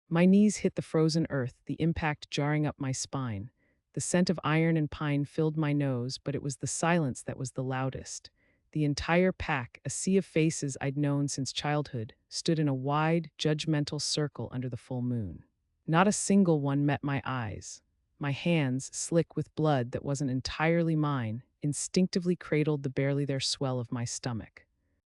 My knees hit the frozen earth, the impact jarring up my spine. The scent of iron and pine filled my nose, but it was the silence that was the loudest. The entire pack, a sea of faces I'd known since childhood, stood in a wide, judgmental circle under the full moon. Not a single one met my eyes. My hands, slick with blood that wasn't entirely mine, instinctively cradled the barely there swell of my stomach.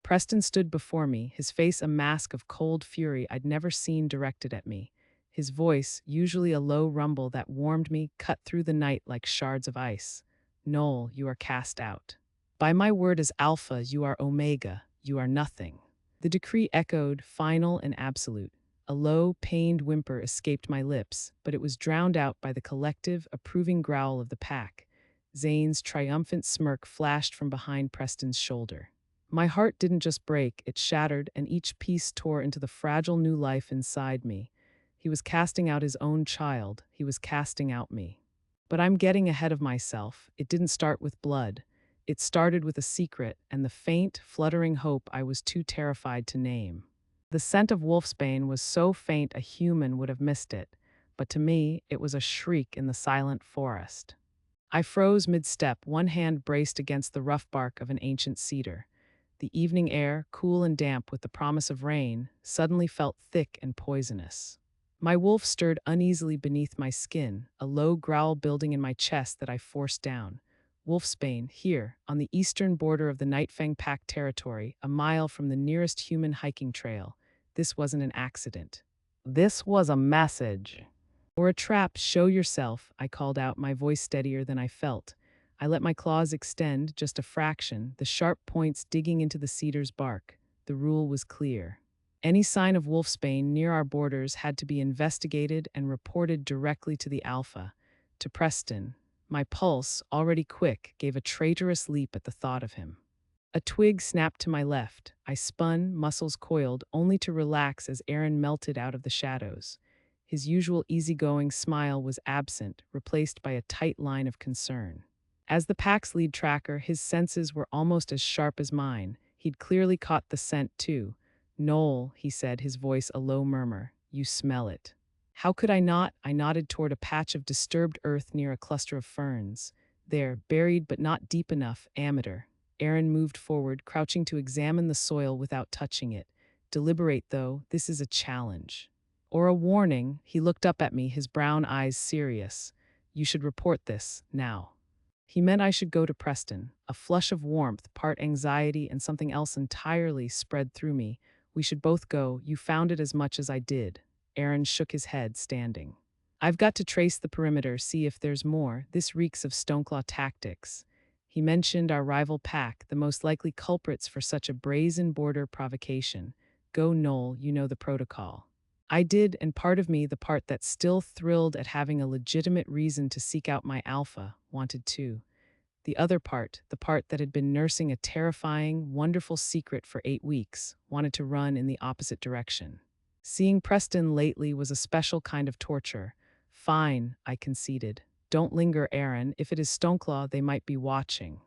Preston stood before me, his face a mask of cold fury I'd never seen directed at me. His voice, usually a low rumble that warmed me, cut through the night like shards of ice. "Noel, you are cast out. By my word as Alpha, you are Omega, you are nothing." The decree echoed, final and absolute. A low, pained whimper escaped my lips, but it was drowned out by the collective, approving growl of the pack. Zane's triumphant smirk flashed from behind Preston's shoulder. My heart didn't just break, it shattered, and each piece tore into the fragile new life inside me. He was casting out his own child, he was casting out me. But I'm getting ahead of myself. It didn't start with blood. It started with a secret and the faint, fluttering hope I was too terrified to name. The scent of wolfsbane was so faint a human would have missed it, but to me, it was a shriek in the silent forest. I froze mid-step, one hand braced against the rough bark of an ancient cedar. The evening air, cool and damp with the promise of rain, suddenly felt thick and poisonous. My wolf stirred uneasily beneath my skin, a low growl building in my chest that I forced down. Wolfsbane, here, on the eastern border of the Nightfang Pack territory, a mile from the nearest human hiking trail. This wasn't an accident. This was a message. Or a trap, show yourself, I called out, my voice steadier than I felt. I let my claws extend, just a fraction, the sharp points digging into the cedar's bark. The rule was clear. Any sign of wolfsbane near our borders had to be investigated and reported directly to the Alpha, to Preston. My pulse, already quick, gave a traitorous leap at the thought of him. A twig snapped to my left. I spun, muscles coiled, only to relax as Aaron melted out of the shadows. His usual easygoing smile was absent, replaced by a tight line of concern. As the pack's lead tracker, his senses were almost as sharp as mine. He'd clearly caught the scent, too. "Noel," he said, his voice a low murmur, "you smell it." How could I not? I nodded toward a patch of disturbed earth near a cluster of ferns. There, buried but not deep enough, amateur. Aaron moved forward, crouching to examine the soil without touching it. Deliberate, though, this is a challenge. Or a warning, he looked up at me, his brown eyes serious. "You should report this, now." He meant I should go to Preston. A flush of warmth, part anxiety and something else entirely, spread through me. "We should both go. You found it as much as I did." Aaron shook his head, standing. "I've got to trace the perimeter, see if there's more. This reeks of Stoneclaw tactics." He mentioned our rival pack, the most likely culprits for such a brazen border provocation. "Go, Noel, you know the protocol." I did, and part of me, the part that still thrilled at having a legitimate reason to seek out my Alpha, wanted to. The other part, the part that had been nursing a terrifying, wonderful secret for 8 weeks, wanted to run in the opposite direction. Seeing Preston lately was a special kind of torture. "Fine," I conceded. "Don't linger, Aaron. If it is Stoneclaw, they might be watching."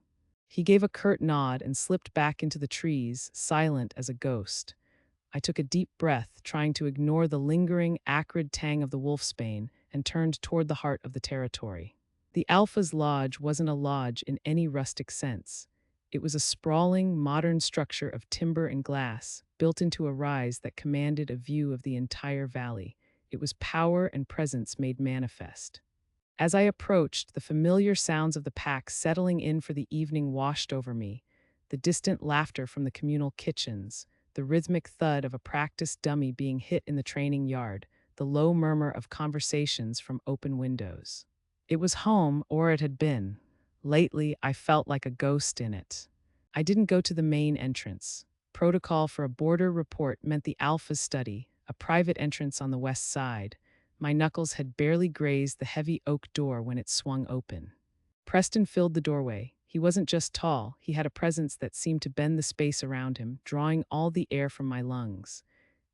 He gave a curt nod and slipped back into the trees, silent as a ghost. I took a deep breath, trying to ignore the lingering, acrid tang of the wolfsbane, and turned toward the heart of the territory. The Alpha's lodge wasn't a lodge in any rustic sense. It was a sprawling, modern structure of timber and glass, built into a rise that commanded a view of the entire valley. It was power and presence made manifest. As I approached, the familiar sounds of the pack settling in for the evening washed over me. The distant laughter from the communal kitchens, the rhythmic thud of a practiced dummy being hit in the training yard, the low murmur of conversations from open windows. It was home, or it had been. Lately, I felt like a ghost in it. I didn't go to the main entrance. Protocol for a border report meant the Alpha's study, a private entrance on the west side. My knuckles had barely grazed the heavy oak door when it swung open. Preston filled the doorway. He wasn't just tall, he had a presence that seemed to bend the space around him, drawing all the air from my lungs.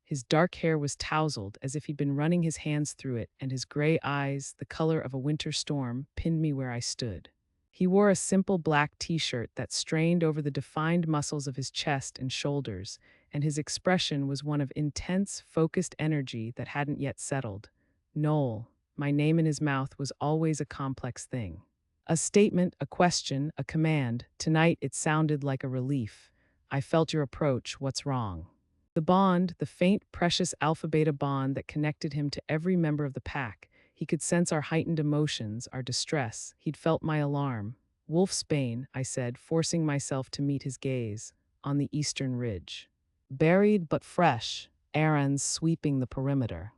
His dark hair was tousled, as if he'd been running his hands through it, and his gray eyes, the color of a winter storm, pinned me where I stood. He wore a simple black t-shirt that strained over the defined muscles of his chest and shoulders, and his expression was one of intense, focused energy that hadn't yet settled. Noelle, my name in his mouth was always a complex thing. A statement, a question, a command. Tonight it sounded like a relief. I felt your approach. What's wrong? The bond, the faint, precious alpha-beta bond that connected him to every member of the pack. He could sense our heightened emotions, our distress. He'd felt my alarm. Wolfsbane, I said, forcing myself to meet his gaze, on the eastern ridge. Buried but fresh, errands sweeping the perimeter.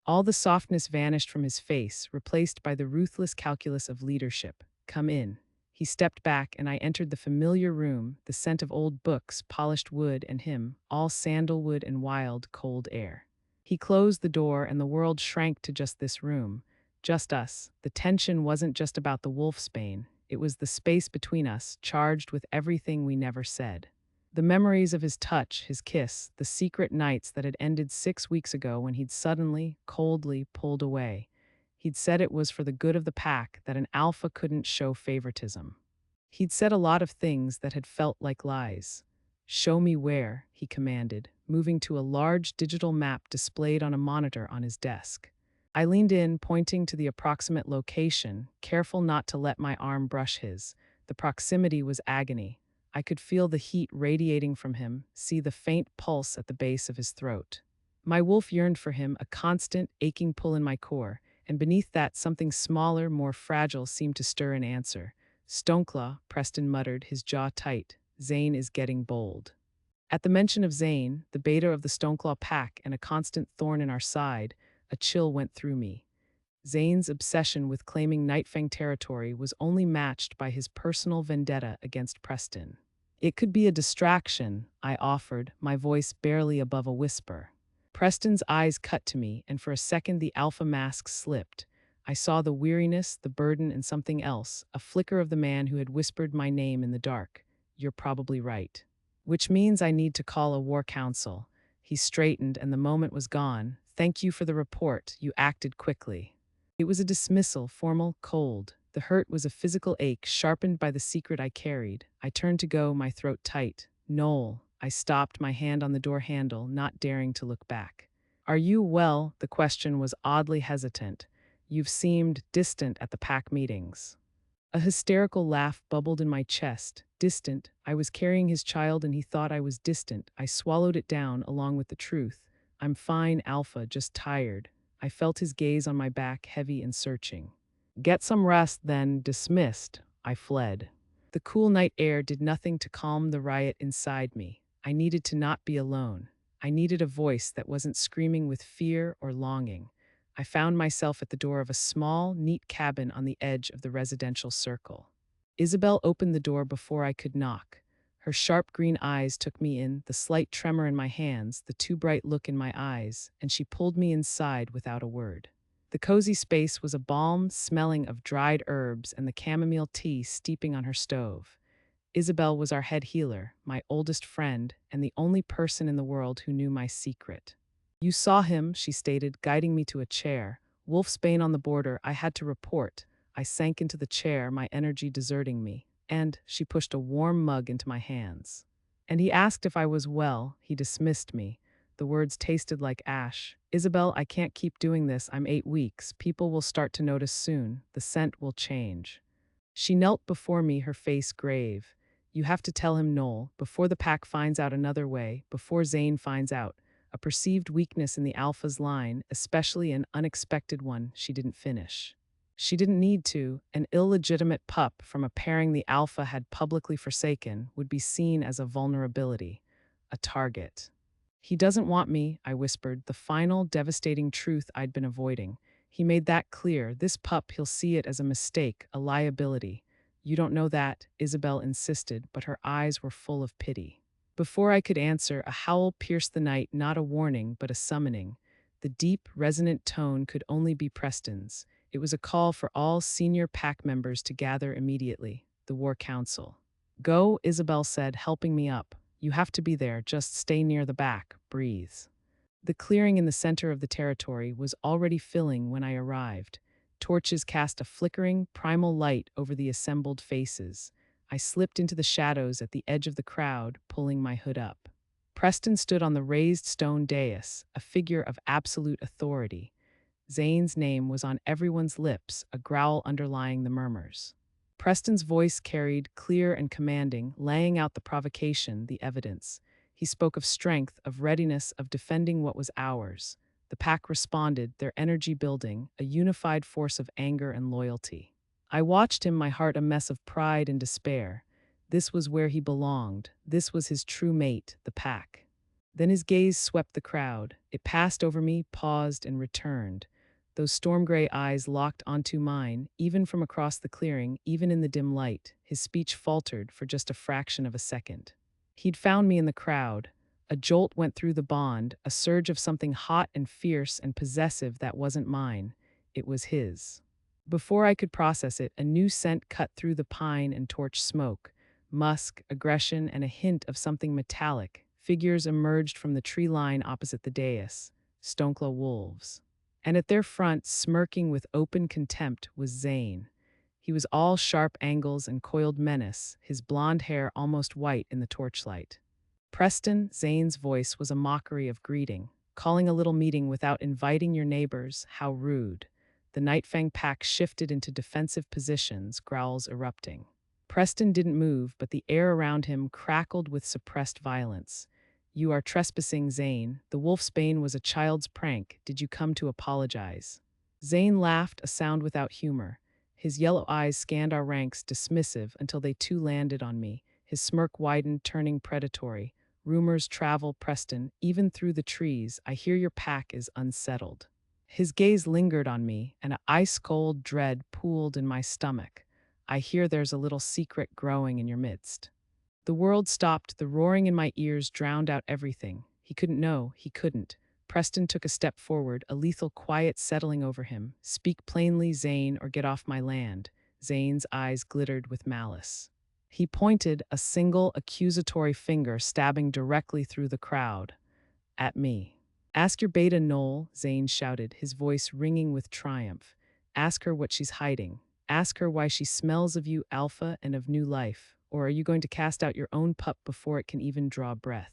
All the softness vanished from his face, replaced by the ruthless calculus of leadership. Come in. He stepped back, and I entered the familiar room, the scent of old books, polished wood, and him, all sandalwood and wild, cold air. He closed the door, and the world shrank to just this room. Just us. The tension wasn't just about the wolfsbane. It was the space between us, charged with everything we never said. The memories of his touch, his kiss, the secret nights that had ended 6 weeks ago when he'd suddenly, coldly pulled away. He'd said it was for the good of the pack, that an alpha couldn't show favoritism. He'd said a lot of things that had felt like lies. Show me where, he commanded, moving to a large digital map displayed on a monitor on his desk. I leaned in, pointing to the approximate location, careful not to let my arm brush his. The proximity was agony. I could feel the heat radiating from him, see the faint pulse at the base of his throat. My wolf yearned for him, a constant, aching pull in my core, and beneath that something smaller, more fragile seemed to stir in answer. Stoneclaw, Preston muttered, his jaw tight. Zane is getting bold. At the mention of Zane, the beta of the Stoneclaw Pack and a constant thorn in our side, a chill went through me. Zane's obsession with claiming Nightfang territory was only matched by his personal vendetta against Preston. It could be a distraction, I offered, my voice barely above a whisper. Preston's eyes cut to me, and for a second the alpha mask slipped. I saw the weariness, the burden, and something else, a flicker of the man who had whispered my name in the dark. You're probably right. Which means I need to call a war council. He straightened, and the moment was gone. Thank you for the report. You acted quickly. It was a dismissal, formal, cold. The hurt was a physical ache, sharpened by the secret I carried. I turned to go, my throat tight. Noelle. I stopped, my hand on the door handle, not daring to look back. Are you well? The question was oddly hesitant. You've seemed distant at the pack meetings. A hysterical laugh bubbled in my chest. Distant. I was carrying his child and he thought I was distant. I swallowed it down, along with the truth. I'm fine, Alpha, just tired. I felt his gaze on my back, heavy and searching. Get some rest, then. Dismissed. I fled. The cool night air did nothing to calm the riot inside me. I needed to not be alone. I needed a voice that wasn't screaming with fear or longing. I found myself at the door of a small, neat cabin on the edge of the residential circle. Isabel opened the door before I could knock. Her sharp green eyes took me in, the slight tremor in my hands, the too bright look in my eyes, and she pulled me inside without a word. The cozy space was a balm smelling of dried herbs and the chamomile tea steeping on her stove. Isabel was our head healer, my oldest friend, and the only person in the world who knew my secret. You saw him, she stated, guiding me to a chair. Wolfsbane on the border, I had to report. I sank into the chair, my energy deserting me. And she pushed a warm mug into my hands. And he asked if I was well. He dismissed me. The words tasted like ash. Isabel, I can't keep doing this. I'm 8 weeks. People will start to notice soon. The scent will change. She knelt before me, her face grave. You have to tell him, Noelle, before the pack finds out another way, before Zane finds out. A perceived weakness in the Alpha's line, especially an unexpected one, she didn't finish. She didn't need to. An illegitimate pup from a pairing the Alpha had publicly forsaken would be seen as a vulnerability, a target. He doesn't want me, I whispered, the final devastating truth I'd been avoiding. He made that clear. This pup, he'll see it as a mistake, a liability. You don't know that, Isabel insisted, but her eyes were full of pity. Before I could answer, a howl pierced the night, not a warning, but a summoning. The deep, resonant tone could only be Preston's. It was a call for all senior pack members to gather immediately, the War Council. Go, Isabel said, helping me up. You have to be there, just stay near the back, breathe. The clearing in the center of the territory was already filling when I arrived. Torches cast a flickering, primal light over the assembled faces. I slipped into the shadows at the edge of the crowd, pulling my hood up. Preston stood on the raised stone dais, a figure of absolute authority. Zane's name was on everyone's lips, a growl underlying the murmurs. Preston's voice carried, clear and commanding, laying out the provocation, the evidence. He spoke of strength, of readiness, of defending what was ours. The pack responded, their energy building, a unified force of anger and loyalty. I watched him, my heart a mess of pride and despair. This was where he belonged. This was his true mate, the pack. Then his gaze swept the crowd. It passed over me, paused, and returned. Those storm-gray eyes locked onto mine, even from across the clearing, even in the dim light. His speech faltered for just a fraction of a second. He'd found me in the crowd. A jolt went through the bond, a surge of something hot and fierce and possessive that wasn't mine. It was his. Before I could process it, a new scent cut through the pine and torch smoke. Musk, aggression, and a hint of something metallic. Figures emerged from the tree line opposite the dais. Stoneclaw wolves. And at their front, smirking with open contempt, was Zane. He was all sharp angles and coiled menace, his blonde hair almost white in the torchlight. Preston, Zane's voice was a mockery of greeting. Calling a little meeting without inviting your neighbors, how rude. The Nightfang Pack shifted into defensive positions, growls erupting. Preston didn't move, but the air around him crackled with suppressed violence. You are trespassing, Zane. The wolfsbane was a child's prank. Did you come to apologize? Zane laughed, a sound without humor. His yellow eyes scanned our ranks, dismissive, until they too landed on me. His smirk widened, turning predatory. Rumors travel, Preston, even through the trees. I hear your pack is unsettled. His gaze lingered on me, and an ice-cold dread pooled in my stomach. I hear there's a little secret growing in your midst. The world stopped, the roaring in my ears drowned out everything. He couldn't know, he couldn't. Preston took a step forward, a lethal quiet settling over him. Speak plainly, Zane, or get off my land. Zane's eyes glittered with malice. He pointed, a single accusatory finger stabbing directly through the crowd. At me. Ask your beta, Noelle, Zane shouted, his voice ringing with triumph. Ask her what she's hiding. Ask her why she smells of you, Alpha, and of new life. Or are you going to cast out your own pup before it can even draw breath?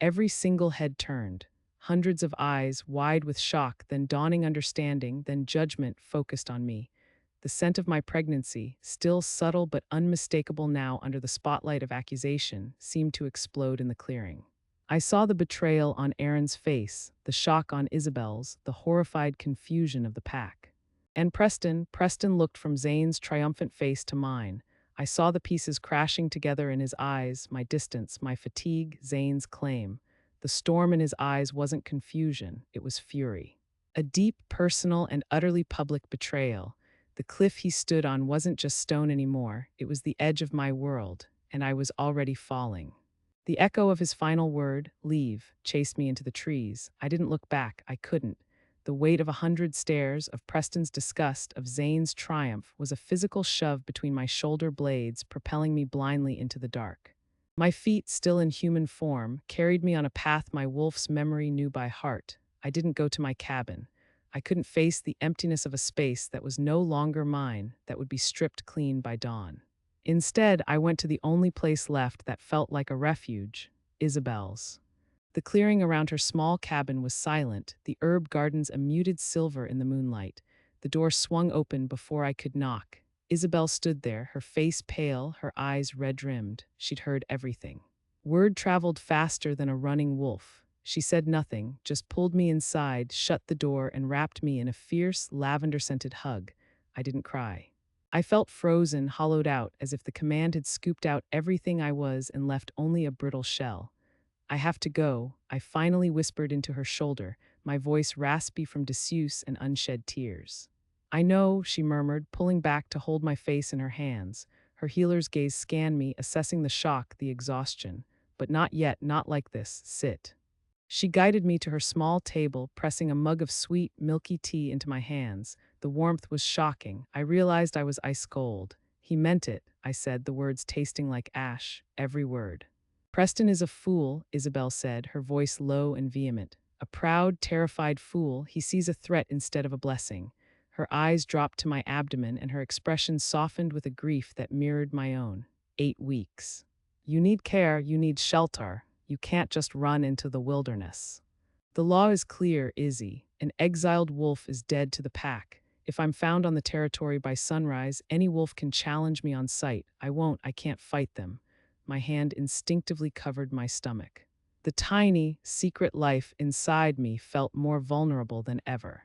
Every single head turned. Hundreds of eyes, wide with shock, then dawning understanding, then judgment, focused on me. The scent of my pregnancy, still subtle but unmistakable now under the spotlight of accusation, seemed to explode in the clearing. I saw the betrayal on Aaron's face, the shock on Isabel's, the horrified confusion of the pack. And Preston looked from Zane's triumphant face to mine. I saw the pieces crashing together in his eyes, my distance, my fatigue, Zane's claim. The storm in his eyes wasn't confusion, it was fury. A deep, personal, and utterly public betrayal. The cliff he stood on wasn't just stone anymore, it was the edge of my world, and I was already falling. The echo of his final word, leave, chased me into the trees. I didn't look back, I couldn't. The weight of 100 stares, of Preston's disgust, of Zane's triumph, was a physical shove between my shoulder blades, propelling me blindly into the dark. My feet, still in human form, carried me on a path my wolf's memory knew by heart. I didn't go to my cabin. I couldn't face the emptiness of a space that was no longer mine, that would be stripped clean by dawn. Instead, I went to the only place left that felt like a refuge, Isabel's. The clearing around her small cabin was silent, the herb gardens a muted silver in the moonlight. The door swung open before I could knock. Isabel stood there, her face pale, her eyes red-rimmed. She'd heard everything. Word traveled faster than a running wolf. She said nothing, just pulled me inside, shut the door, and wrapped me in a fierce, lavender-scented hug. I didn't cry. I felt frozen, hollowed out, as if the command had scooped out everything I was and left only a brittle shell. I have to go, I finally whispered into her shoulder, my voice raspy from disuse and unshed tears. I know, she murmured, pulling back to hold my face in her hands. Her healer's gaze scanned me, assessing the shock, the exhaustion. But not yet, not like this, sit. She guided me to her small table, pressing a mug of sweet, milky tea into my hands. The warmth was shocking. I realized I was ice cold. He meant it, I said, the words tasting like ash, every word. Preston is a fool, Isabel said, her voice low and vehement. A proud, terrified fool, he sees a threat instead of a blessing. Her eyes dropped to my abdomen and her expression softened with a grief that mirrored my own. 8 weeks. You need care, you need shelter. You can't just run into the wilderness. The law is clear, Izzy. An exiled wolf is dead to the pack. If I'm found on the territory by sunrise, any wolf can challenge me on sight. I can't fight them. My hand instinctively covered my stomach. The tiny, secret life inside me felt more vulnerable than ever.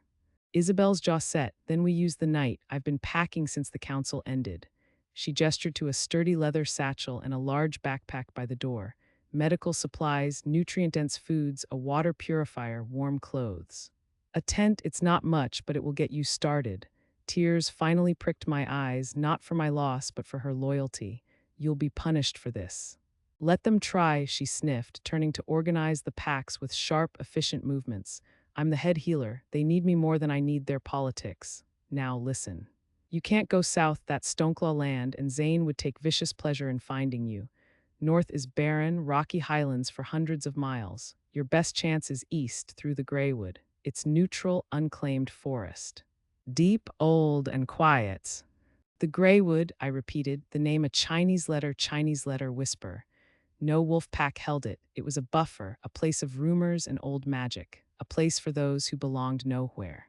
Isabel's jaw set. Then we used the night. I've been packing since the council ended. She gestured to a sturdy leather satchel and a large backpack by the door. Medical supplies, nutrient-dense foods, a water purifier, warm clothes. A tent, it's not much, but it will get you started. Tears finally pricked my eyes, not for my loss, but for her loyalty. You'll be punished for this. Let them try, she sniffed, turning to organize the packs with sharp, efficient movements. I'm the head healer. They need me more than I need their politics. Now listen. You can't go south, that's Stoneclaw land, and Zane would take vicious pleasure in finding you. North is barren, rocky highlands for hundreds of miles. Your best chance is east, through the Greywood. It's neutral, unclaimed forest. Deep, old, and quiet. The Greywood, I repeated, the name a Chinese letter whisper. No wolf pack held it. It was a buffer, a place of rumors and old magic, a place for those who belonged nowhere.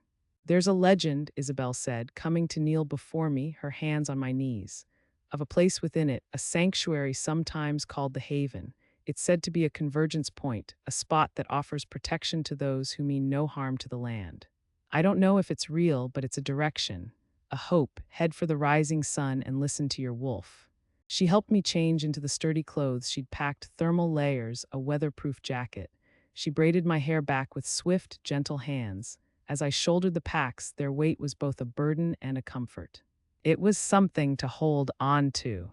There's a legend, Isabel said, coming to kneel before me, her hands on my knees, of a place within it, a sanctuary sometimes called the Haven. It's said to be a convergence point, a spot that offers protection to those who mean no harm to the land. I don't know if it's real, but it's a direction, a hope. Head for the rising sun and listen to your wolf. She helped me change into the sturdy clothes she'd packed, thermal layers, a weatherproof jacket. She braided my hair back with swift, gentle hands. As I shouldered the packs, their weight was both a burden and a comfort. It was something to hold on to.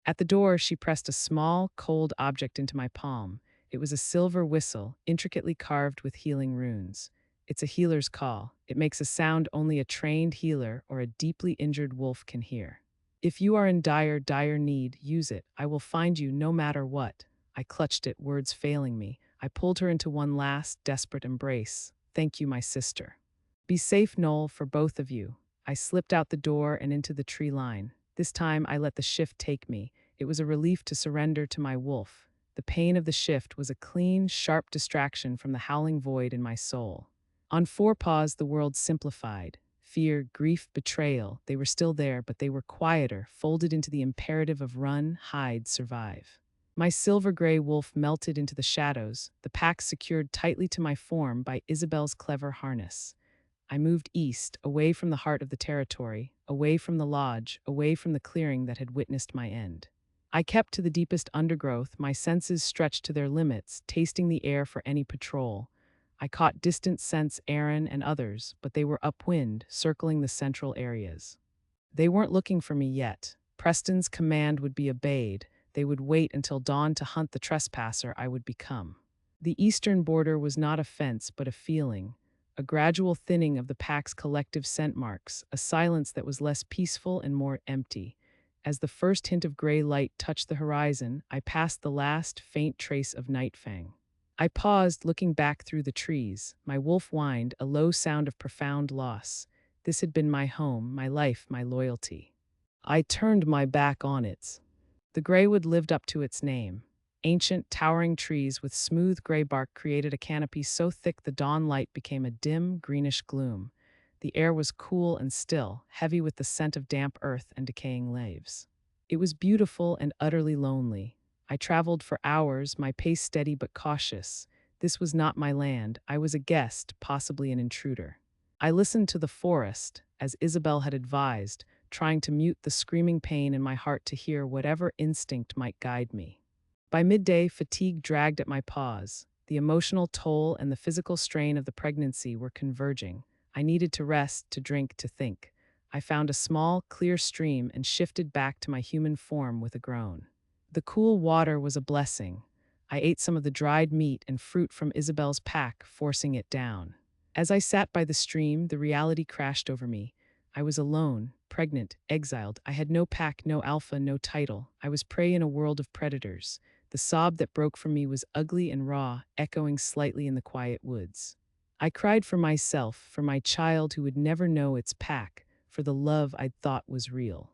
At the door, she pressed a small, cold object into my palm. It was a silver whistle, intricately carved with healing runes. It's a healer's call. It makes a sound only a trained healer or a deeply injured wolf can hear. If you are in dire, dire need, use it. I will find you no matter what. I clutched it, words failing me. I pulled her into one last, desperate embrace. Thank you, my sister. Be safe, Noelle, for both of you. I slipped out the door and into the tree line. This time I let the shift take me. It was a relief to surrender to my wolf. The pain of the shift was a clean, sharp distraction from the howling void in my soul. On four paws, the world simplified. Fear, grief, betrayal, they were still there, but they were quieter, folded into the imperative of run, hide, survive. My silver-gray wolf melted into the shadows, the pack secured tightly to my form by Isabel's clever harness. I moved east, away from the heart of the territory, away from the lodge, away from the clearing that had witnessed my end. I kept to the deepest undergrowth, my senses stretched to their limits, tasting the air for any patrol. I caught distant scents, Aaron and others, but they were upwind, circling the central areas. They weren't looking for me yet. Preston's command would be obeyed. They would wait until dawn to hunt the trespasser I would become. The eastern border was not a fence, but a feeling, a gradual thinning of the pack's collective scent marks, a silence that was less peaceful and more empty. As the first hint of gray light touched the horizon, I passed the last faint trace of Nightfang. I paused, looking back through the trees. My wolf whined, a low sound of profound loss. This had been my home, my life, my loyalty. I turned my back on it. The Greywood lived up to its name. Ancient, towering trees with smooth gray bark created a canopy so thick the dawn light became a dim, greenish gloom. The air was cool and still, heavy with the scent of damp earth and decaying leaves. It was beautiful and utterly lonely. I traveled for hours, my pace steady but cautious. This was not my land. I was a guest, possibly an intruder. I listened to the forest, as Isabel had advised, trying to mute the screaming pain in my heart to hear whatever instinct might guide me. By midday, fatigue dragged at my paws. The emotional toll and the physical strain of the pregnancy were converging. I needed to rest, to drink, to think. I found a small, clear stream and shifted back to my human form with a groan. The cool water was a blessing. I ate some of the dried meat and fruit from Isabel's pack, forcing it down. As I sat by the stream, the reality crashed over me. I was alone, pregnant, exiled. I had no pack, no alpha, no title. I was prey in a world of predators. The sob that broke from me was ugly and raw, echoing slightly in the quiet woods. I cried for myself, for my child who would never know its pack, for the love I'd thought was real.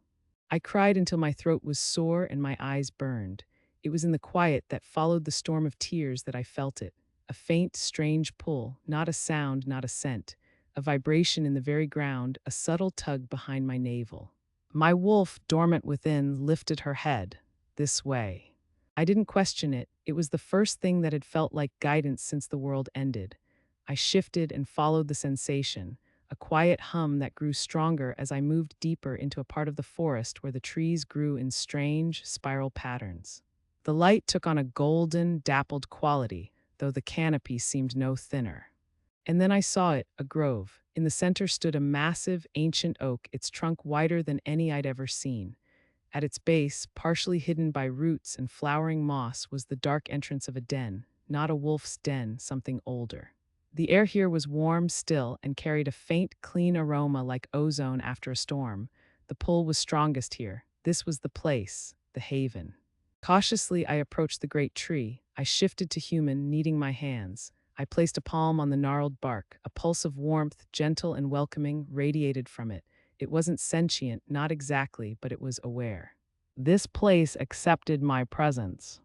I cried until my throat was sore and my eyes burned. It was in the quiet that followed the storm of tears that I felt it. A faint, strange pull, not a sound, not a scent. A vibration in the very ground, a subtle tug behind my navel. My wolf, dormant within, lifted her head. This way. I didn't question it. It was the first thing that had felt like guidance since the world ended. I shifted and followed the sensation, a quiet hum that grew stronger as I moved deeper into a part of the forest where the trees grew in strange, spiral patterns. The light took on a golden, dappled quality, though the canopy seemed no thinner. And then I saw it, a grove. In the center stood a massive, ancient oak, its trunk wider than any I'd ever seen. At its base, partially hidden by roots and flowering moss, was the dark entrance of a den, not a wolf's den, something older. The air here was warm, still, and carried a faint, clean aroma like ozone after a storm. The pull was strongest here. This was the place, the haven. Cautiously, I approached the great tree. I shifted to human, kneading my hands. I placed a palm on the gnarled bark. A pulse of warmth, gentle and welcoming, radiated from it. It wasn't sentient, not exactly, but it was aware. This place accepted my presence.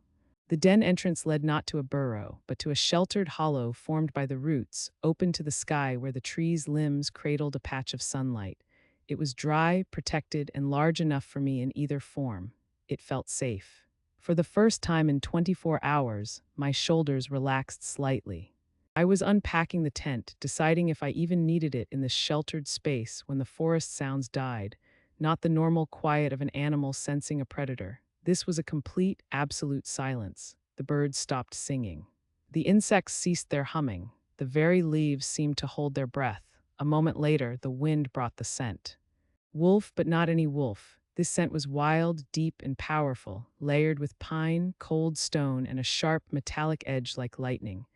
The den entrance led not to a burrow, but to a sheltered hollow formed by the roots, open to the sky where the tree's limbs cradled a patch of sunlight. It was dry, protected, and large enough for me in either form. It felt safe. For the first time in 24 hours, my shoulders relaxed slightly. I was unpacking the tent, deciding if I even needed it in this sheltered space when the forest sounds died, not the normal quiet of an animal sensing a predator. This was a complete, absolute silence. The birds stopped singing. The insects ceased their humming. The very leaves seemed to hold their breath. A moment later, the wind brought the scent. Wolf, but not any wolf. This scent was wild, deep, and powerful, layered with pine, cold stone, and a sharp, metallic edge like lightning.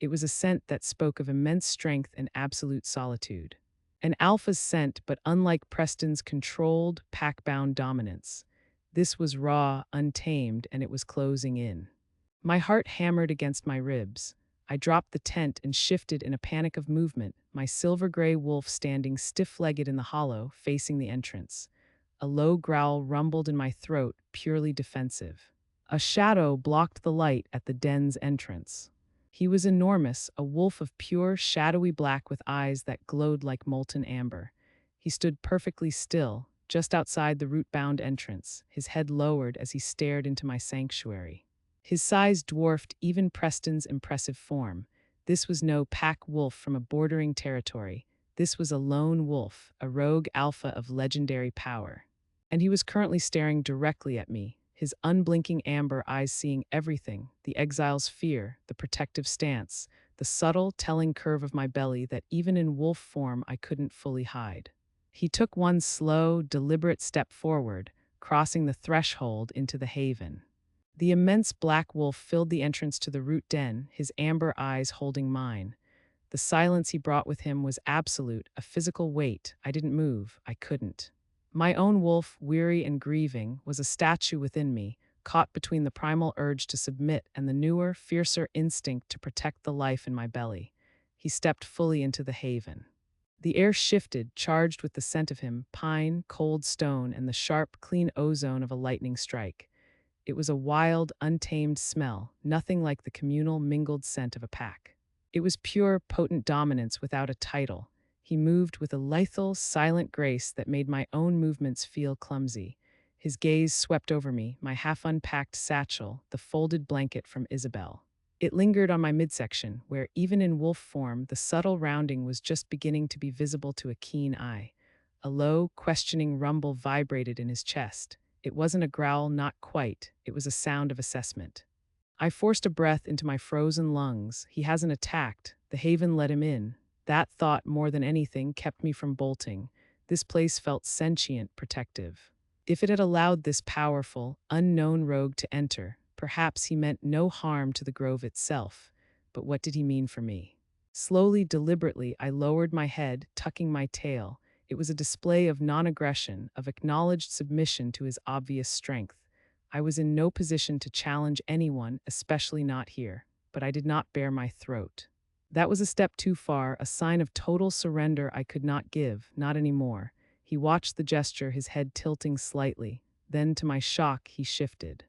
It was a scent that spoke of immense strength and absolute solitude. An alpha's scent, but unlike Preston's controlled, pack-bound dominance. This was raw, untamed, and it was closing in. My heart hammered against my ribs. I dropped the tent and shifted in a panic of movement, my silver-gray wolf standing stiff-legged in the hollow, facing the entrance. A low growl rumbled in my throat, purely defensive. A shadow blocked the light at the den's entrance. He was enormous, a wolf of pure, shadowy black with eyes that glowed like molten amber. He stood perfectly still, just outside the root-bound entrance, his head lowered as he stared into my sanctuary. His size dwarfed even Preston's impressive form. This was no pack wolf from a bordering territory. This was a lone wolf, a rogue alpha of legendary power. And he was currently staring directly at me, his unblinking amber eyes seeing everything, the exile's fear, the protective stance, the subtle, telling curve of my belly that even in wolf form I couldn't fully hide. He took one slow, deliberate step forward, crossing the threshold into the haven. The immense black wolf filled the entrance to the root den, his amber eyes holding mine. The silence he brought with him was absolute, a physical weight. I didn't move. I couldn't. My own wolf, weary and grieving, was a statue within me, caught between the primal urge to submit and the newer, fiercer instinct to protect the life in my belly. He stepped fully into the haven. The air shifted, charged with the scent of him, pine, cold stone, and the sharp, clean ozone of a lightning strike. It was a wild, untamed smell, nothing like the communal, mingled scent of a pack. It was pure, potent dominance without a title. He moved with a lethal, silent grace that made my own movements feel clumsy. His gaze swept over me, my half-unpacked satchel, the folded blanket from Isabel. It lingered on my midsection, where, even in wolf form, the subtle rounding was just beginning to be visible to a keen eye. A low, questioning rumble vibrated in his chest. It wasn't a growl, not quite. It was a sound of assessment. I forced a breath into my frozen lungs. He hasn't attacked. The haven let him in. That thought, more than anything, kept me from bolting. This place felt sentient, protective. If it had allowed this powerful, unknown rogue to enter, perhaps he meant no harm to the grove itself. But what did he mean for me? Slowly, deliberately, I lowered my head, tucking my tail. It was a display of non-aggression, of acknowledged submission to his obvious strength. I was in no position to challenge anyone, especially not here, but I did not bare my throat. That was a step too far, a sign of total surrender I could not give, not anymore. He watched the gesture, his head tilting slightly. Then, to my shock, he shifted.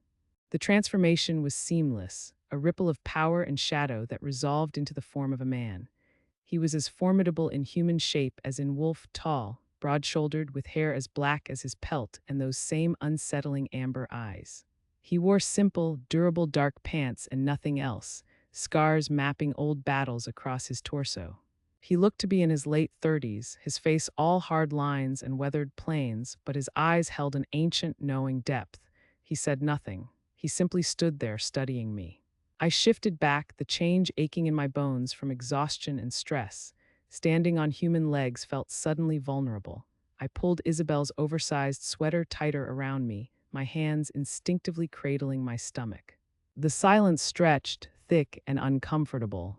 The transformation was seamless, a ripple of power and shadow that resolved into the form of a man. He was as formidable in human shape as in wolf, tall, broad-shouldered, with hair as black as his pelt and those same unsettling amber eyes. He wore simple, durable dark pants and nothing else, scars mapping old battles across his torso. He looked to be in his late 30s, his face all hard lines and weathered planes, but his eyes held an ancient, knowing depth. He said nothing. He simply stood there studying me. I shifted back, the change aching in my bones from exhaustion and stress. Standing on human legs felt suddenly vulnerable. I pulled Isabel's oversized sweater tighter around me, my hands instinctively cradling my stomach. The silence stretched, thick and uncomfortable.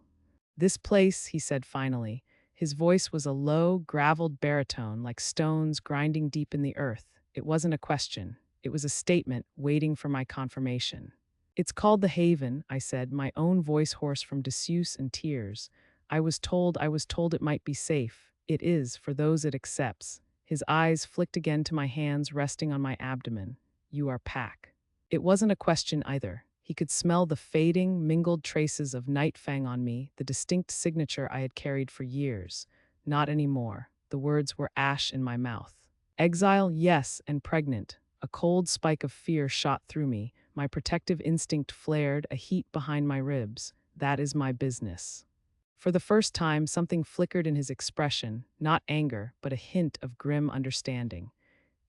"This place," he said finally. His voice was a low, graveled baritone like stones grinding deep in the earth. It wasn't a question. It was a statement waiting for my confirmation. "It's called the Haven," I said, my own voice hoarse from disuse and tears. I was told it might be safe. It is, for those it accepts." His eyes flicked again to my hands resting on my abdomen. "You are Pack." It wasn't a question either. He could smell the fading, mingled traces of Nightfang on me, the distinct signature I had carried for years. Not anymore. The words were ash in my mouth. "Exile, yes, and pregnant." A cold spike of fear shot through me. My protective instinct flared, a heat behind my ribs. "That is my business." For the first time, something flickered in his expression, not anger, but a hint of grim understanding.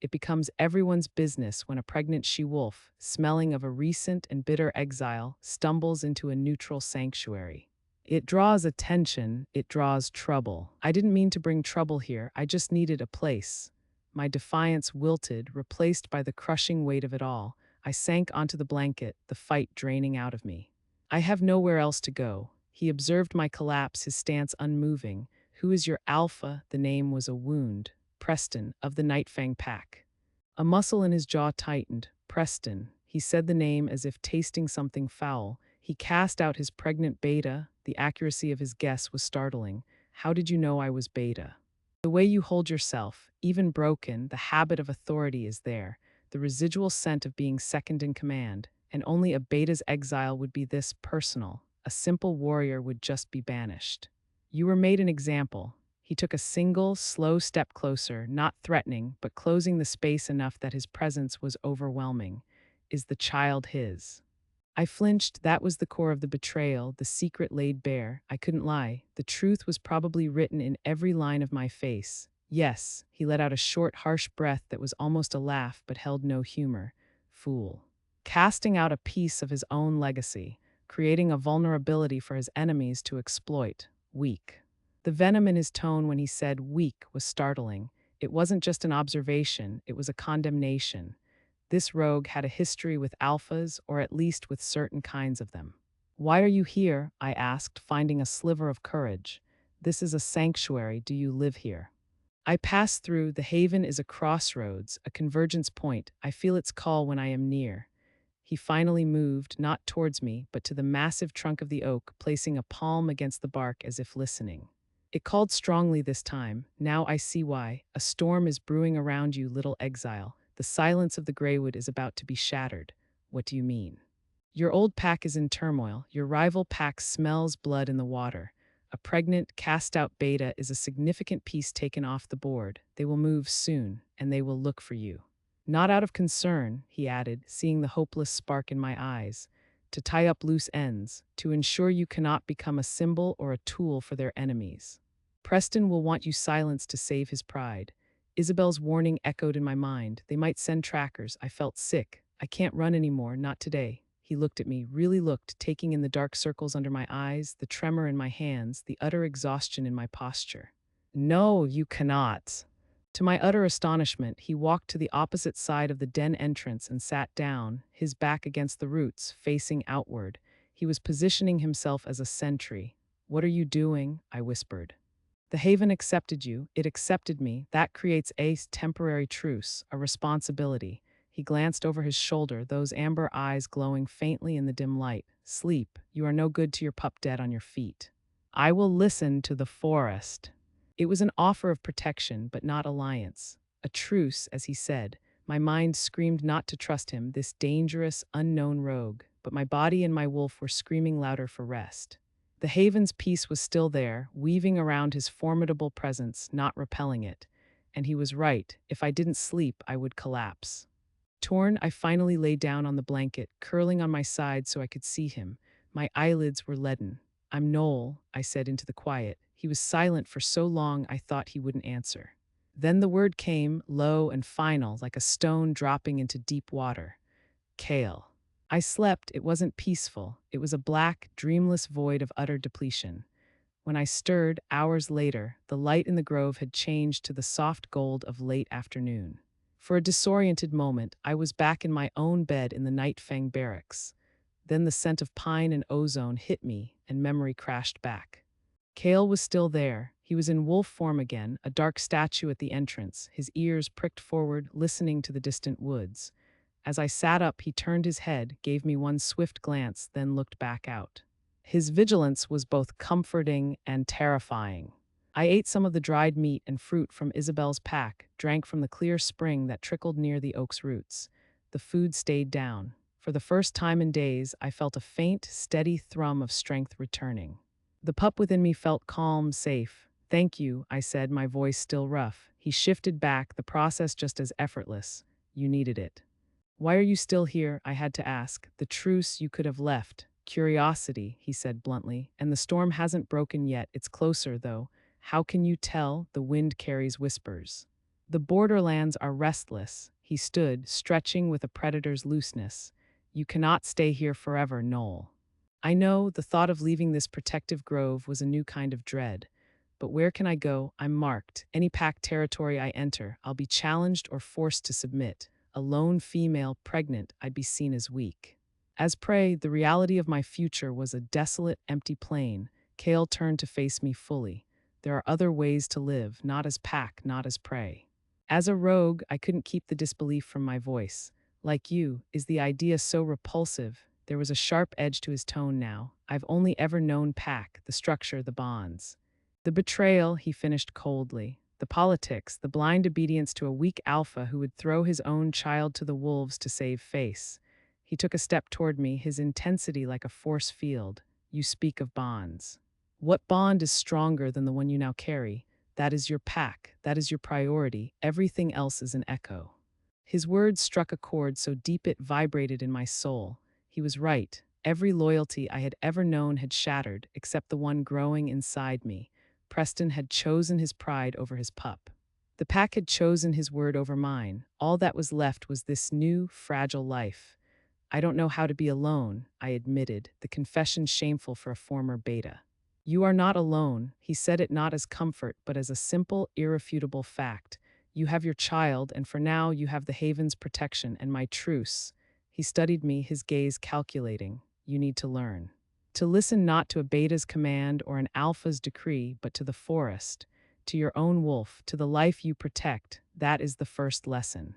It becomes everyone's business when a pregnant she-wolf, smelling of a recent and bitter exile, stumbles into a neutral sanctuary. It draws attention, it draws trouble. I didn't mean to bring trouble here, I just needed a place. My defiance wilted, replaced by the crushing weight of it all. I sank onto the blanket, the fight draining out of me. "I have nowhere else to go." He observed my collapse, his stance unmoving. "Who is your Alpha?" The name was a wound. "Preston, of the Nightfang Pack." A muscle in his jaw tightened. "Preston." He said the name as if tasting something foul. He cast out his pregnant beta. The accuracy of his guess was startling. "How did you know I was beta?" "The way you hold yourself, even broken, the habit of authority is there, the residual scent of being second in command, and only a beta's exile would be this personal. A simple warrior would just be banished. You were made an example." He took a single, slow step closer, not threatening, but closing the space enough that his presence was overwhelming. "Is the child his?" I flinched. That was the core of the betrayal, the secret laid bare. I couldn't lie. The truth was probably written in every line of my face. "Yes." He let out a short, harsh breath that was almost a laugh but held no humor. "Fool." Casting out a piece of his own legacy, creating a vulnerability for his enemies to exploit. Weak. The venom in his tone when he said weak was startling. It wasn't just an observation, it was a condemnation. This rogue had a history with alphas, or at least with certain kinds of them. "Why are you here?" I asked, finding a sliver of courage. "This is a sanctuary. Do you live here?" "I pass through. The Haven is a crossroads, a convergence point. I feel its call when I am near." He finally moved, not towards me, but to the massive trunk of the oak, placing a palm against the bark as if listening. It called strongly this time. "Now I see why. A storm is brewing around you, little exile. The silence of the greywood is about to be shattered." "What do you mean?" "Your old pack is in turmoil. Your rival pack smells blood in the water. A pregnant, cast-out beta is a significant piece taken off the board. They will move soon, and they will look for you." "Not out of concern," he added, seeing the hopeless spark in my eyes. "To tie up loose ends, to ensure you cannot become a symbol or a tool for their enemies. Preston will want you silenced to save his pride." Isabel's warning echoed in my mind. "They might send trackers." I felt sick. "I can't run anymore, not today." He looked at me, really looked, taking in the dark circles under my eyes, the tremor in my hands, the utter exhaustion in my posture. "No, you cannot." To my utter astonishment, he walked to the opposite side of the den entrance and sat down, his back against the roots, facing outward. He was positioning himself as a sentry. "What are you doing?" I whispered. "The Haven accepted you. It accepted me. That creates a temporary truce, a responsibility." He glanced over his shoulder, those amber eyes glowing faintly in the dim light. "Sleep. You are no good to your pup dead on your feet." "I will listen to the forest." It was an offer of protection, but not alliance. A truce, as he said, My mind screamed not to trust him, this dangerous, unknown rogue, but my body and my wolf were screaming louder for rest. The Haven's peace was still there, weaving around his formidable presence, not repelling it. And he was right. If I didn't sleep, I would collapse. Torn, I finally lay down on the blanket, curling on my side so I could see him. My eyelids were leaden. "I'm Noel," I said into the quiet. He was silent for so long I thought he wouldn't answer. Then the word came, low and final, like a stone dropping into deep water. Kale. I slept. It wasn't peaceful. It was a black, dreamless void of utter depletion. When I stirred, hours later, the light in the grove had changed to the soft gold of late afternoon. For a disoriented moment, I was back in my own bed in the Nightfang barracks. Then the scent of pine and ozone hit me, and memory crashed back. Kale was still there. He was in wolf form again, a dark statue at the entrance, his ears pricked forward, listening to the distant woods. As I sat up, he turned his head, gave me one swift glance, then looked back out. His vigilance was both comforting and terrifying. I ate some of the dried meat and fruit from Isabel's pack, drank from the clear spring that trickled near the oak's roots. The food stayed down. For the first time in days, I felt a faint, steady thrum of strength returning. The pup within me felt calm, safe. "Thank you," I said, my voice still rough. He shifted back, the process just as effortless. "You needed it." "Why are you still here?" I had to ask. "The truce you could have left." "Curiosity," he said bluntly, "and the storm hasn't broken yet. It's closer, though. How can you tell? The wind carries whispers." "The borderlands are restless." He stood, stretching with a predator's looseness. "You cannot stay here forever, Noel." I know the thought of leaving this protective grove was a new kind of dread. But where can I go? I'm marked. Any pack territory I enter, I'll be challenged or forced to submit. A lone female, pregnant, I'd be seen as weak. As prey, the reality of my future was a desolate, empty plain. Kale turned to face me fully. There are other ways to live, not as pack, not as prey. As a rogue, I couldn't keep the disbelief from my voice. "Like you, is the idea so repulsive?" There was a sharp edge to his tone now. "I've only ever known pack, the structure, the bonds." "The betrayal," he finished coldly. "The politics, the blind obedience to a weak alpha who would throw his own child to the wolves to save face." He took a step toward me, his intensity like a force field. "You speak of bonds. What bond is stronger than the one you now carry? That is your pack. That is your priority. Everything else is an echo." His words struck a chord so deep it vibrated in my soul. He was right. Every loyalty I had ever known had shattered, except the one growing inside me. Preston had chosen his pride over his pup. The pack had chosen his word over mine. All that was left was this new, fragile life. "I don't know how to be alone," I admitted, the confession shameful for a former beta. "You are not alone." He said it not as comfort, but as a simple, irrefutable fact. "You have your child, and for now you have the Haven's protection and my truce." He studied me, his gaze calculating. "You need to learn. To listen not to a beta's command or an alpha's decree, but to the forest, to your own wolf, to the life you protect. That is the first lesson."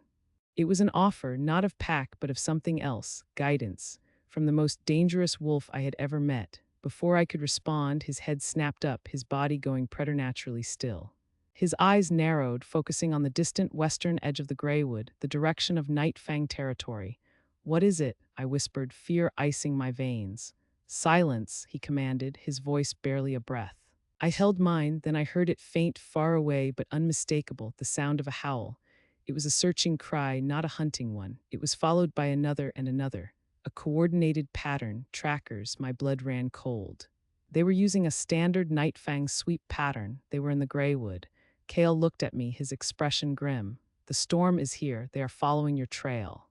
It was an offer, not of pack, but of something else, guidance, from the most dangerous wolf I had ever met. Before I could respond, his head snapped up, his body going preternaturally still. His eyes narrowed, focusing on the distant western edge of the graywood, the direction of Nightfang territory. "What is it?" I whispered, fear icing my veins. "Silence," he commanded, his voice barely a breath. I held mine, then I heard it faint, far away, but unmistakable, the sound of a howl. It was a searching cry, not a hunting one. It was followed by another and another. A coordinated pattern, trackers, my blood ran cold. They were using a standard Nightfang sweep pattern. They were in the graywood. Kale looked at me, his expression grim. "The storm is here. They are following your trail."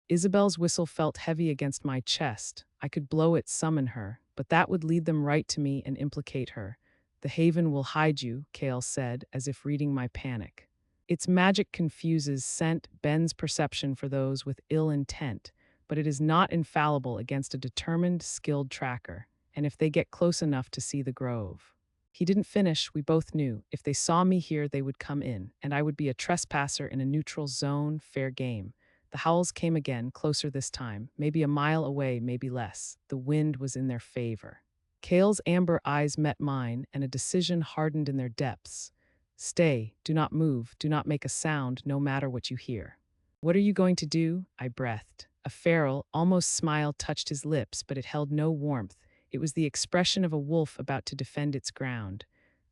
Isabel's whistle felt heavy against my chest. I could blow it, summon her, but that would lead them right to me and implicate her. "The Haven will hide you," Kale said, as if reading my panic. "Its magic confuses scent, bends perception for those with ill intent, but it is not infallible against a determined, skilled tracker, and if they get close enough to see the grove." He didn't finish, we both knew. If they saw me here, they would come in, and I would be a trespasser in a neutral zone, fair game. The howls came again, closer this time, maybe a mile away, maybe less. The wind was in their favor. Kale's amber eyes met mine, and a decision hardened in their depths. "Stay, do not move, do not make a sound, no matter what you hear." What are you going to do? I breathed. A feral, almost smile touched his lips, but it held no warmth. It was the expression of a wolf about to defend its ground.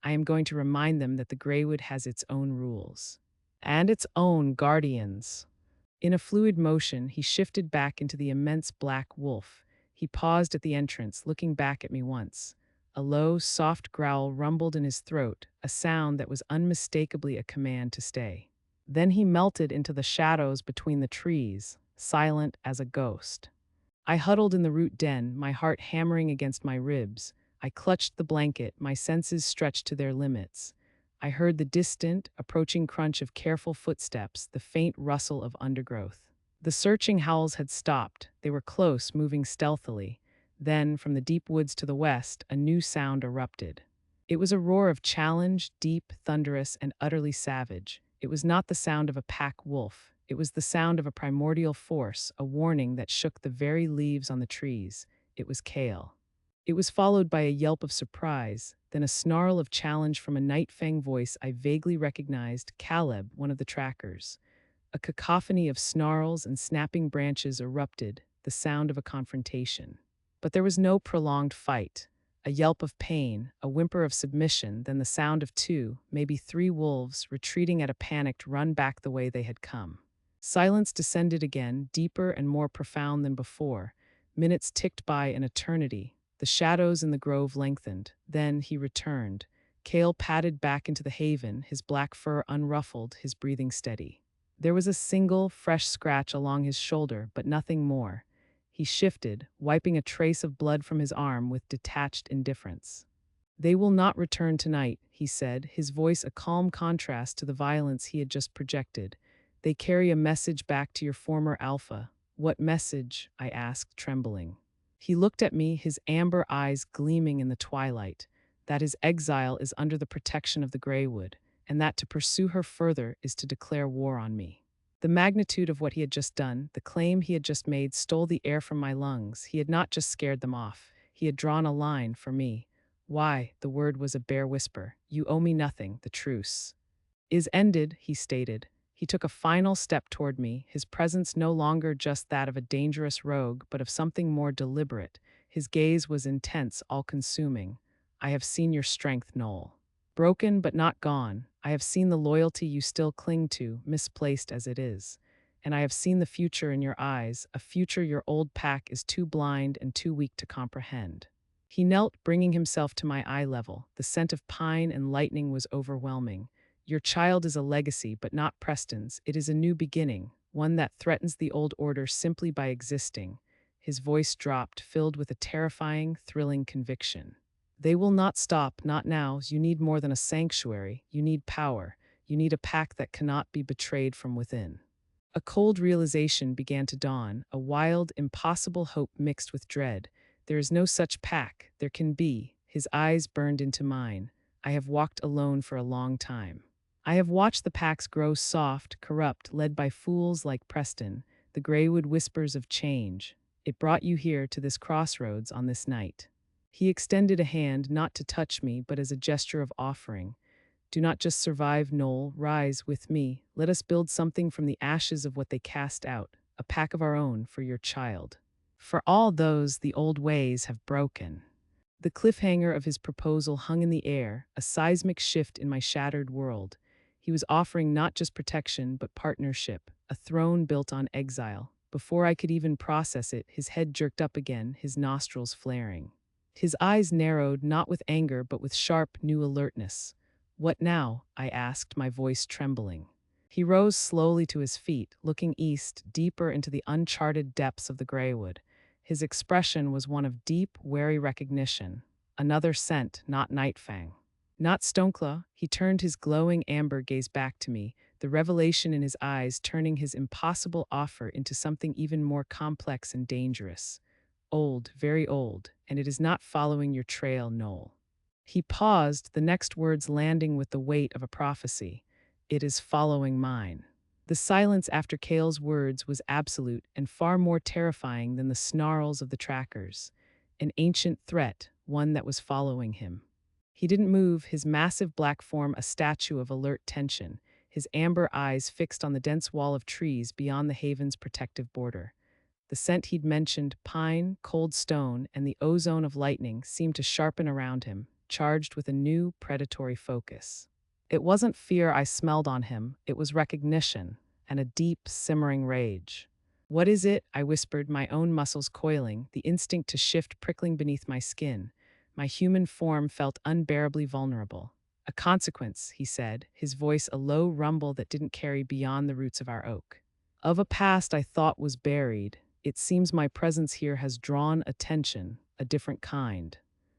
I am going to remind them that the Greywood has its own rules. And its own guardians. In a fluid motion, he shifted back into the immense black wolf. He paused at the entrance, looking back at me once. A low, soft growl rumbled in his throat, a sound that was unmistakably a command to stay. Then he melted into the shadows between the trees, silent as a ghost. I huddled in the root den, my heart hammering against my ribs. I clutched the blanket, my senses stretched to their limits. I heard the distant, approaching crunch of careful footsteps, the faint rustle of undergrowth. The searching howls had stopped. They were close, moving stealthily. Then, from the deep woods to the west, a new sound erupted. It was a roar of challenge, deep, thunderous, and utterly savage. It was not the sound of a pack wolf. It was the sound of a primordial force, a warning that shook the very leaves on the trees. It was Kale. It was followed by a yelp of surprise, then a snarl of challenge from a Nightfang voice I vaguely recognized, Caleb, one of the trackers. A cacophony of snarls and snapping branches erupted, the sound of a confrontation. But there was no prolonged fight. A yelp of pain, a whimper of submission, then the sound of two, maybe three wolves retreating at a panicked run back the way they had come. Silence descended again, deeper and more profound than before. Minutes ticked by an eternity. The shadows in the grove lengthened. Then he returned. Kale padded back into the haven, his black fur unruffled, his breathing steady. There was a single, fresh scratch along his shoulder, but nothing more. He shifted, wiping a trace of blood from his arm with detached indifference. "They will not return tonight," he said, his voice a calm contrast to the violence he had just projected. "They carry a message back to your former Alpha." "What message?" I asked, trembling. He looked at me, his amber eyes gleaming in the twilight. "That his exile is under the protection of the Greywood, and that to pursue her further is to declare war on me." The magnitude of what he had just done, the claim he had just made, stole the air from my lungs. He had not just scared them off. He had drawn a line for me. "Why?" The word was a bare whisper. "You owe me nothing. The truce is ended," he stated. He took a final step toward me, his presence no longer just that of a dangerous rogue, but of something more deliberate. His gaze was intense, all-consuming. "I have seen your strength, Noelle. Broken but not gone. I have seen the loyalty you still cling to, misplaced as it is. And I have seen the future in your eyes, a future your old pack is too blind and too weak to comprehend." He knelt, bringing himself to my eye level. The scent of pine and lightning was overwhelming. "Your child is a legacy, but not Preston's. It is a new beginning, one that threatens the old order simply by existing." His voice dropped, filled with a terrifying, thrilling conviction. "They will not stop, not now. You need more than a sanctuary. You need power. You need a pack that cannot be betrayed from within." A cold realization began to dawn, a wild, impossible hope mixed with dread. "There is no such pack. There can be." His eyes burned into mine. "I have walked alone for a long time. I have watched the packs grow soft, corrupt, led by fools like Preston, the Greywood whispers of change. It brought you here to this crossroads on this night." He extended a hand, not to touch me, but as a gesture of offering. "Do not just survive, Noelle. Rise with me. Let us build something from the ashes of what they cast out, a pack of our own for your child. For all those the old ways have broken." The cliffhanger of his proposal hung in the air, a seismic shift in my shattered world. He was offering not just protection, but partnership, a throne built on exile. Before I could even process it, his head jerked up again, his nostrils flaring. His eyes narrowed, not with anger, but with sharp, new alertness. "What now?" I asked, my voice trembling. He rose slowly to his feet, looking east, deeper into the uncharted depths of the Greywood. His expression was one of deep, wary recognition. Another scent, not Nightfang. Not Stoneclaw. He turned his glowing amber gaze back to me, the revelation in his eyes turning his impossible offer into something even more complex and dangerous. "Old, very old, and it is not following your trail, Noelle." He paused, the next words landing with the weight of a prophecy. "It is following mine." The silence after Kale's words was absolute and far more terrifying than the snarls of the trackers. An ancient threat, one that was following him. He didn't move, his massive black form a statue of alert tension. his amber eyes fixed on the dense wall of trees beyond the haven's protective border. The scent he'd mentioned, pine, cold stone, and the ozone of lightning, seemed to sharpen around him, charged with a new, predatory focus. It wasn't fear I smelled on him, it was recognition, and a deep, simmering rage. "What is it?" I whispered, my own muscles coiling, the instinct to shift prickling beneath my skin. My human form felt unbearably vulnerable. "A consequence," he said, his voice a low rumble that didn't carry beyond the roots of our oak. "Of a past I thought was buried. It seems my presence here has drawn attention, a different kind."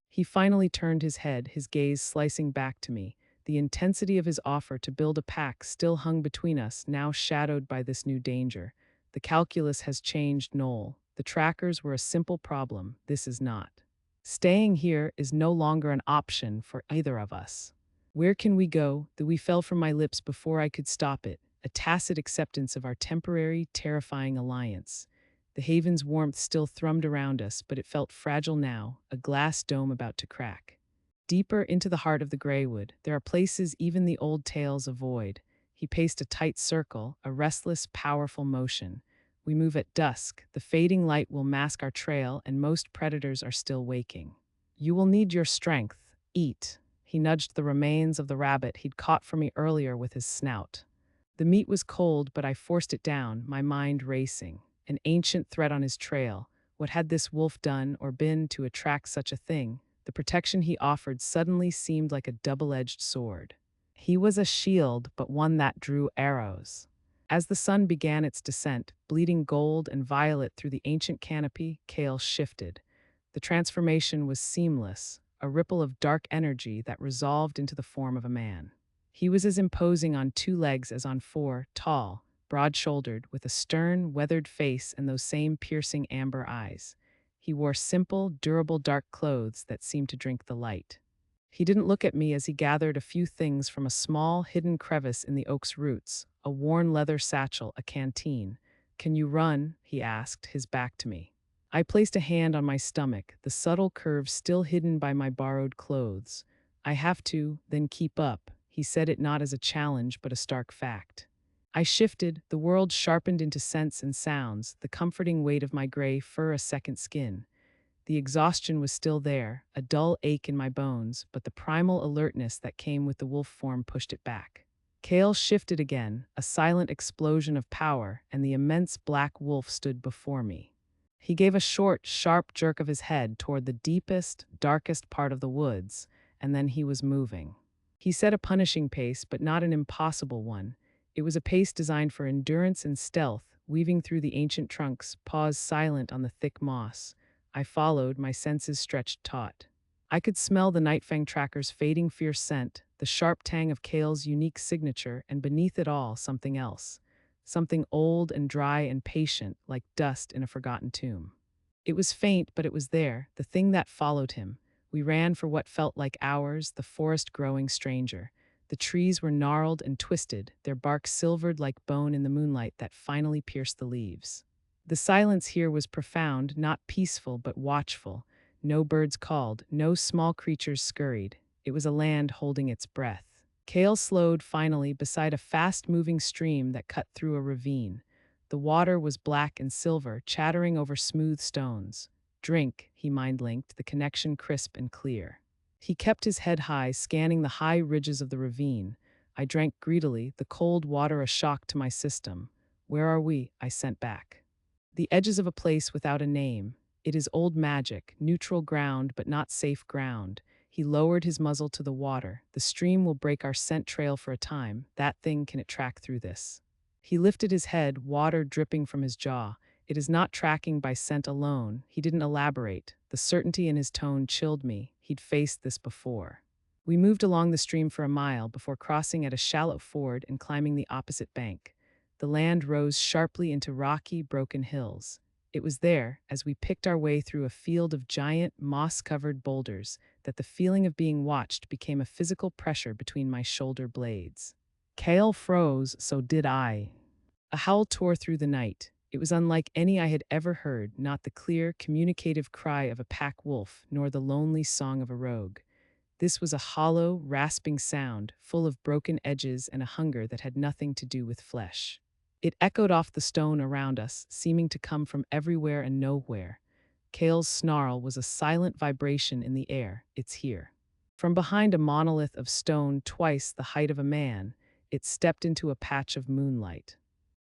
He finally turned his head, his gaze slicing back to me. The intensity of his offer to build a pack still hung between us, now shadowed by this new danger. "The calculus has changed, Noel. The trackers were a simple problem. This is not. Staying here is no longer an option for either of us." "Where can we go?" The "we" fell from my lips before I could stop it, a tacit acceptance of our temporary, terrifying alliance. The haven's warmth still thrummed around us, but it felt fragile now, a glass dome about to crack. "Deeper into the heart of the graywood, there are places even the old tales avoid." He paced a tight circle, a restless, powerful motion. "We move at dusk. The fading light will mask our trail, and most predators are still waking. You will need your strength. Eat." He nudged the remains of the rabbit he'd caught for me earlier with his snout. The meat was cold, but I forced it down, my mind racing. An ancient threat on his trail. What had this wolf done or been to attract such a thing? The protection he offered suddenly seemed like a double-edged sword. He was a shield, but one that drew arrows. As the sun began its descent, bleeding gold and violet through the ancient canopy, Kale shifted. The transformation was seamless, a ripple of dark energy that resolved into the form of a man. He was as imposing on two legs as on four, tall, broad-shouldered, with a stern, weathered face and those same piercing amber eyes. He wore simple, durable dark clothes that seemed to drink the light. He didn't look at me as he gathered a few things from a small, hidden crevice in the oak's roots, a worn leather satchel, a canteen. "Can you run?" he asked, his back to me. I placed a hand on my stomach, the subtle curve still hidden by my borrowed clothes. "I have to, then keep up." He said it not as a challenge, but a stark fact. I shifted, the world sharpened into scents and sounds, the comforting weight of my gray fur a second skin. The exhaustion was still there, a dull ache in my bones, but the primal alertness that came with the wolf form pushed it back. Kale shifted again, a silent explosion of power, and the immense black wolf stood before me. He gave a short, sharp jerk of his head toward the deepest, darkest part of the woods, and then he was moving. He set a punishing pace, but not an impossible one. It was a pace designed for endurance and stealth, weaving through the ancient trunks, paws silent on the thick moss. I followed, my senses stretched taut. I could smell the Nightfang tracker's fading fierce scent, the sharp tang of Kale's unique signature, and beneath it all, something else. Something old and dry and patient, like dust in a forgotten tomb. It was faint, but it was there, the thing that followed him. We ran for what felt like hours, the forest growing stranger. The trees were gnarled and twisted, their bark silvered like bone in the moonlight that finally pierced the leaves. The silence here was profound, not peaceful but watchful. No birds called, no small creatures scurried. It was a land holding its breath. Kale slowed finally beside a fast-moving stream that cut through a ravine. The water was black and silver, chattering over smooth stones. "Drink," he mind-linked, the connection crisp and clear. He kept his head high, scanning the high ridges of the ravine. I drank greedily, the cold water a shock to my system. "Where are we?" I sent back. "The edges of a place without a name. It is old magic, neutral ground but not safe ground." He lowered his muzzle to the water. "The stream will break our scent trail for a time. That thing can it track through this?" He lifted his head, water dripping from his jaw. "It is not tracking by scent alone." He didn't elaborate. The certainty in his tone chilled me. He'd faced this before. We moved along the stream for a mile before crossing at a shallow ford and climbing the opposite bank. The land rose sharply into rocky, broken hills. It was there, as we picked our way through a field of giant, moss-covered boulders, that the feeling of being watched became a physical pressure between my shoulder blades. Kale froze, so did I. A howl tore through the night. It was unlike any I had ever heard, not the clear, communicative cry of a pack wolf, nor the lonely song of a rogue. This was a hollow, rasping sound, full of broken edges and a hunger that had nothing to do with flesh. It echoed off the stone around us, seeming to come from everywhere and nowhere. Kale's snarl was a silent vibration in the air. It's here. From behind a monolith of stone twice the height of a man, it stepped into a patch of moonlight.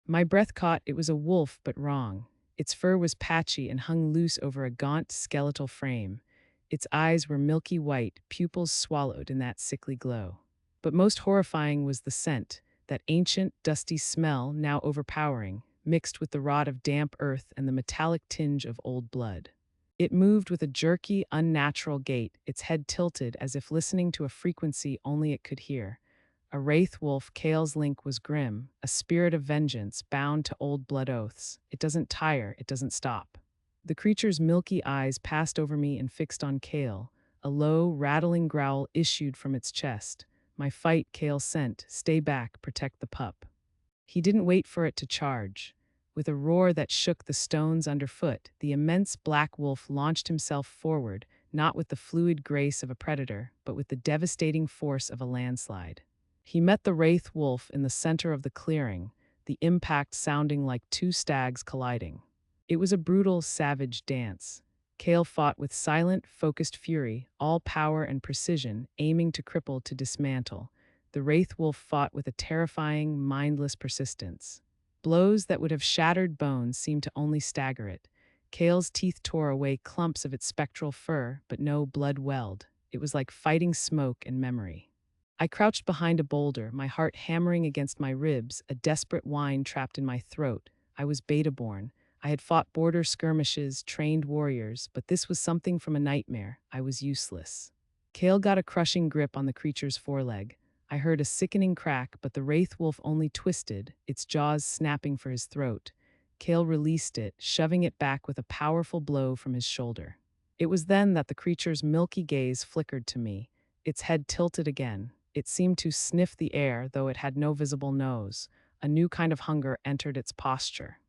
My breath caught. It was a wolf, but wrong. Its fur was patchy and hung loose over a gaunt, skeletal frame. Its eyes were milky white, pupils swallowed in that sickly glow. But most horrifying was the scent, that ancient, dusty smell now overpowering, mixed with the rot of damp earth and the metallic tinge of old blood. It moved with a jerky, unnatural gait, its head tilted as if listening to a frequency only it could hear. A wraith wolf, Kale's link was grim, a spirit of vengeance bound to old blood oaths. It doesn't tire, it doesn't stop. The creature's milky eyes passed over me and fixed on Kale. A low, rattling growl issued from its chest. My fight, Kale sent. Stay back, protect the pup. He didn't wait for it to charge. With a roar that shook the stones underfoot, the immense black wolf launched himself forward, not with the fluid grace of a predator, but with the devastating force of a landslide. He met the wraith wolf in the center of the clearing, the impact sounding like two stags colliding. It was a brutal, savage dance. Kale fought with silent, focused fury, all power and precision, aiming to cripple to dismantle. The wraith wolf fought with a terrifying, mindless persistence. Blows that would have shattered bones seemed to only stagger it. Kale's teeth tore away clumps of its spectral fur, but no blood welled. It was like fighting smoke and memory. I crouched behind a boulder, my heart hammering against my ribs, a desperate whine trapped in my throat. I was beta-born. I had fought border skirmishes, trained warriors, but this was something from a nightmare. I was useless. Kale got a crushing grip on the creature's foreleg. I heard a sickening crack, but the wraith wolf only twisted, its jaws snapping for his throat. Kale released it, shoving it back with a powerful blow from his shoulder. It was then that the creature's milky gaze flickered to me. Its head tilted again. It seemed to sniff the air, though it had no visible nose. A new kind of hunger entered its posture.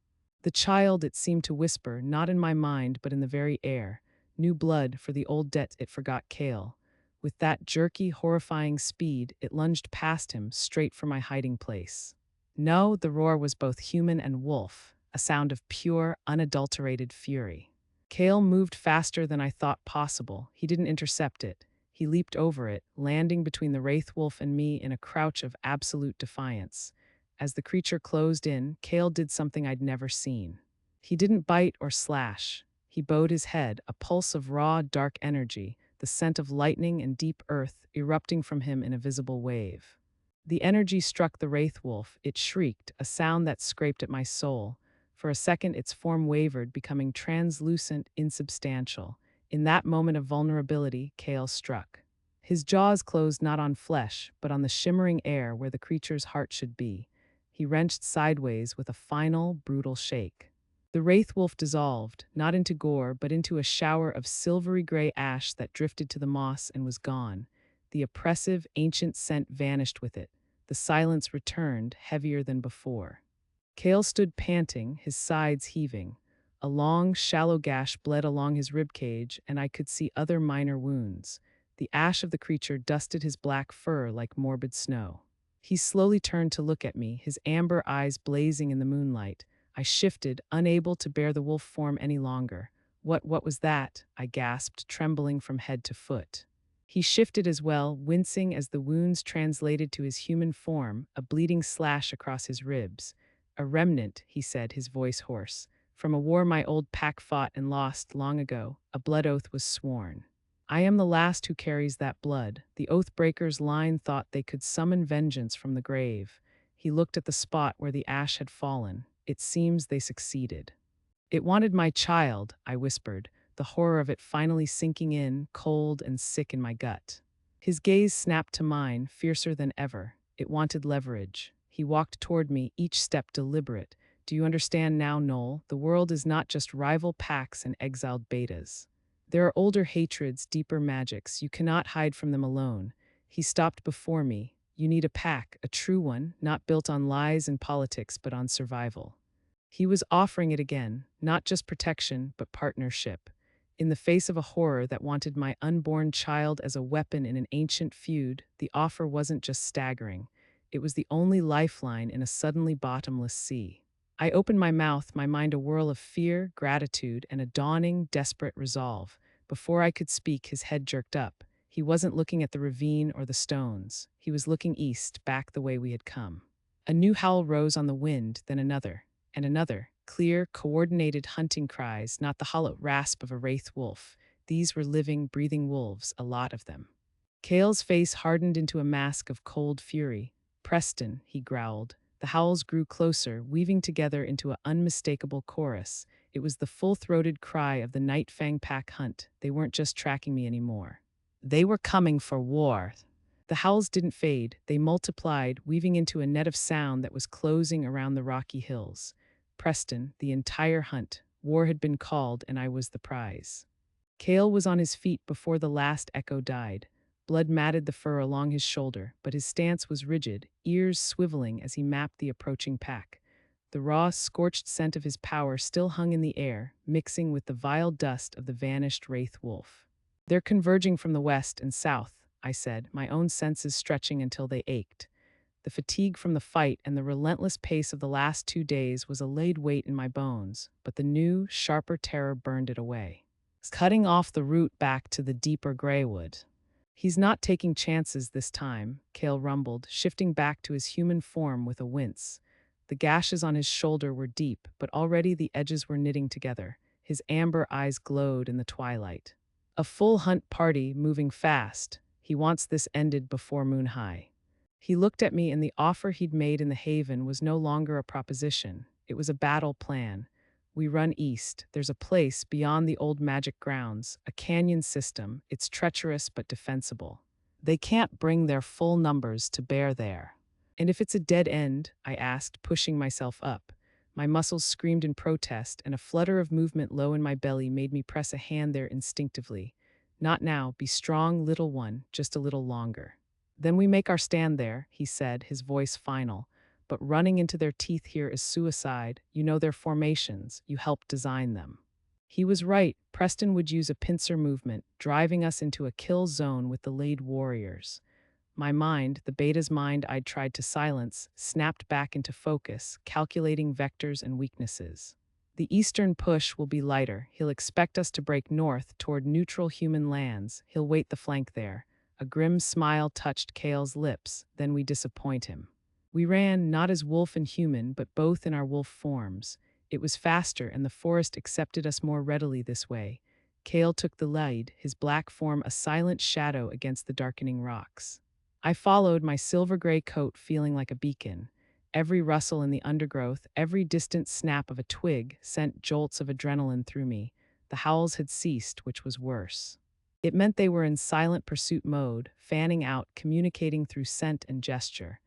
The child, it seemed to whisper, not in my mind, but in the very air. New blood for the old debt it forgot Kale. With that jerky, horrifying speed, it lunged past him, straight for my hiding place. No, the roar was both human and wolf, a sound of pure, unadulterated fury. Kale moved faster than I thought possible. He didn't intercept it. He leaped over it, landing between the wraith wolf and me in a crouch of absolute defiance. As the creature closed in, Kale did something I'd never seen. He didn't bite or slash. He bowed his head, a pulse of raw, dark energy, the scent of lightning and deep earth erupting from him in a visible wave. The energy struck the wraith wolf. It shrieked, a sound that scraped at my soul. For a second, its form wavered, becoming translucent, insubstantial. In that moment of vulnerability, Kale struck. His jaws closed not on flesh, but on the shimmering air where the creature's heart should be. He wrenched sideways with a final, brutal shake. The wraith wolf dissolved, not into gore, but into a shower of silvery gray ash that drifted to the moss and was gone. The oppressive, ancient scent vanished with it. The silence returned, heavier than before. Kale stood panting, his sides heaving. A long, shallow gash bled along his ribcage, and I could see other minor wounds. The ash of the creature dusted his black fur like morbid snow. He slowly turned to look at me, his amber eyes blazing in the moonlight. I shifted, unable to bear the wolf form any longer. What was that? I gasped, trembling from head to foot. He shifted as well, wincing as the wounds translated to his human form, a bleeding slash across his ribs. A remnant, he said, his voice hoarse. From a war my old pack fought and lost long ago, a blood oath was sworn. I am the last who carries that blood. The oath-breaker's line thought they could summon vengeance from the grave. He looked at the spot where the ash had fallen. It seems they succeeded. It wanted my child, I whispered, the horror of it finally sinking in, cold and sick in my gut. His gaze snapped to mine, fiercer than ever. It wanted leverage. He walked toward me, each step deliberate. Do you understand now, Noelle? The world is not just rival packs and exiled betas. There are older hatreds, deeper magics. You cannot hide from them alone. He stopped before me. You need a pack, a true one, not built on lies and politics, but on survival. He was offering it again, not just protection, but partnership. In the face of a horror that wanted my unborn child as a weapon in an ancient feud, the offer wasn't just staggering. It was the only lifeline in a suddenly bottomless sea. I opened my mouth, my mind a whirl of fear, gratitude, and a dawning, desperate resolve. Before I could speak, his head jerked up. He wasn't looking at the ravine or the stones. He was looking east, back the way we had come. A new howl rose on the wind, then another, and another. Clear, coordinated hunting cries, not the hollow rasp of a wraith wolf. These were living, breathing wolves, a lot of them. Kale's face hardened into a mask of cold fury. Preston, he growled. The howls grew closer, weaving together into an unmistakable chorus. It was the full-throated cry of the Nightfang Pack hunt. They weren't just tracking me anymore. They were coming for war. The howls didn't fade. They multiplied, weaving into a net of sound that was closing around the rocky hills. Preston, the entire hunt. War had been called, and I was the prize. Kale was on his feet before the last echo died. Blood matted the fur along his shoulder, but his stance was rigid, ears swiveling as he mapped the approaching pack. The raw, scorched scent of his power still hung in the air, mixing with the vile dust of the vanished wraith wolf. "They're converging from the west and south," I said, my own senses stretching until they ached. The fatigue from the fight and the relentless pace of the last 2 days was a laid weight in my bones, but the new, sharper terror burned it away. It's cutting off the route back to the deeper graywood. "He's not taking chances this time," Kale rumbled, shifting back to his human form with a wince. The gashes on his shoulder were deep, but already the edges were knitting together. His amber eyes glowed in the twilight. "A full hunt party, moving fast. He wants this ended before moon high." He looked at me, and the offer he'd made in the haven was no longer a proposition. It was a battle plan. "We run east. There's a place beyond the old magic grounds, a canyon system. It's treacherous but defensible. They can't bring their full numbers to bear there." "And if it's a dead end?" I asked, pushing myself up. My muscles screamed in protest, and a flutter of movement low in my belly made me press a hand there instinctively. "Not now. Be strong, little one, just a little longer." "Then we make our stand there," he said, his voice final. "But running into their teeth here is suicide. You know their formations. You helped design them." He was right. Preston would use a pincer movement, driving us into a kill zone with the laid warriors. My mind, the beta's mind I'd tried to silence, snapped back into focus, calculating vectors and weaknesses. "The eastern push will be lighter. He'll expect us to break north toward neutral human lands. He'll wait the flank there." A grim smile touched Kale's lips, then we disappoint him. We ran, not as wolf and human, but both in our wolf forms. It was faster, and the forest accepted us more readily this way. Kale took the lead, his black form a silent shadow against the darkening rocks. I followed, my silver-gray coat feeling like a beacon. Every rustle in the undergrowth, every distant snap of a twig sent jolts of adrenaline through me. The howls had ceased, which was worse. It meant they were in silent pursuit mode, fanning out, communicating through scent and gesture.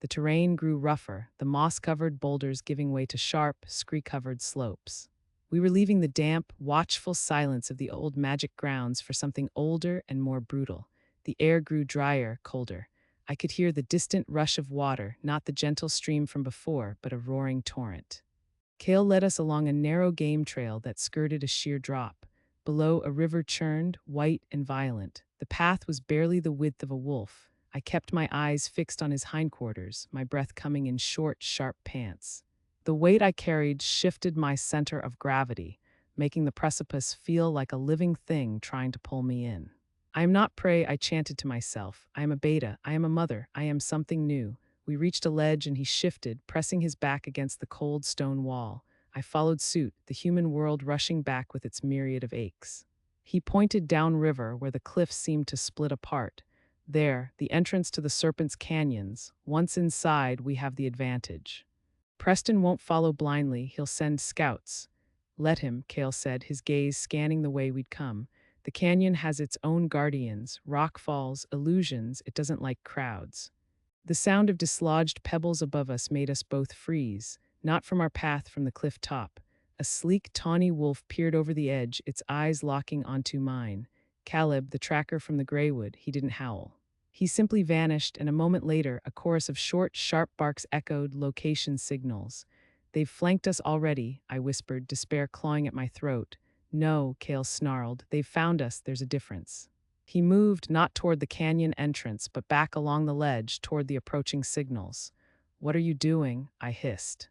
The terrain grew rougher, the moss-covered boulders giving way to sharp, scree-covered slopes. We were leaving the damp, watchful silence of the old magic grounds for something older and more brutal. The air grew drier, colder. I could hear the distant rush of water, not the gentle stream from before, but a roaring torrent. Kale led us along a narrow game trail that skirted a sheer drop. Below, a river churned, white and violent. The path was barely the width of a wolf. I kept my eyes fixed on his hindquarters, my breath coming in short, sharp pants. The weight I carried shifted my center of gravity, making the precipice feel like a living thing trying to pull me in. "I am not prey," I chanted to myself. "I am a beta. I am a mother. I am something new." We reached a ledge, and he shifted, pressing his back against the cold stone wall. I followed suit, the human world rushing back with its myriad of aches. He pointed downriver, where the cliffs seemed to split apart. "There, the entrance to the Serpent's Canyons. Once inside, we have the advantage." "Preston won't follow blindly. He'll send scouts." "Let him," Kale said, his gaze scanning the way we'd come. "The canyon has its own guardians, rockfalls, illusions. It doesn't like crowds." The sound of dislodged pebbles above us made us both freeze, not from our path from the cliff top. A sleek, tawny wolf peered over the edge, its eyes locking onto mine. Caleb, the tracker from the graywood, he didn't howl. He simply vanished, and a moment later, a chorus of short, sharp barks echoed location signals. "They've flanked us already," I whispered, despair clawing at my throat. No, Kale snarled. They've found us, there's a difference. He moved not toward the canyon entrance, but back along the ledge toward the approaching signals. What are you doing? I hissed.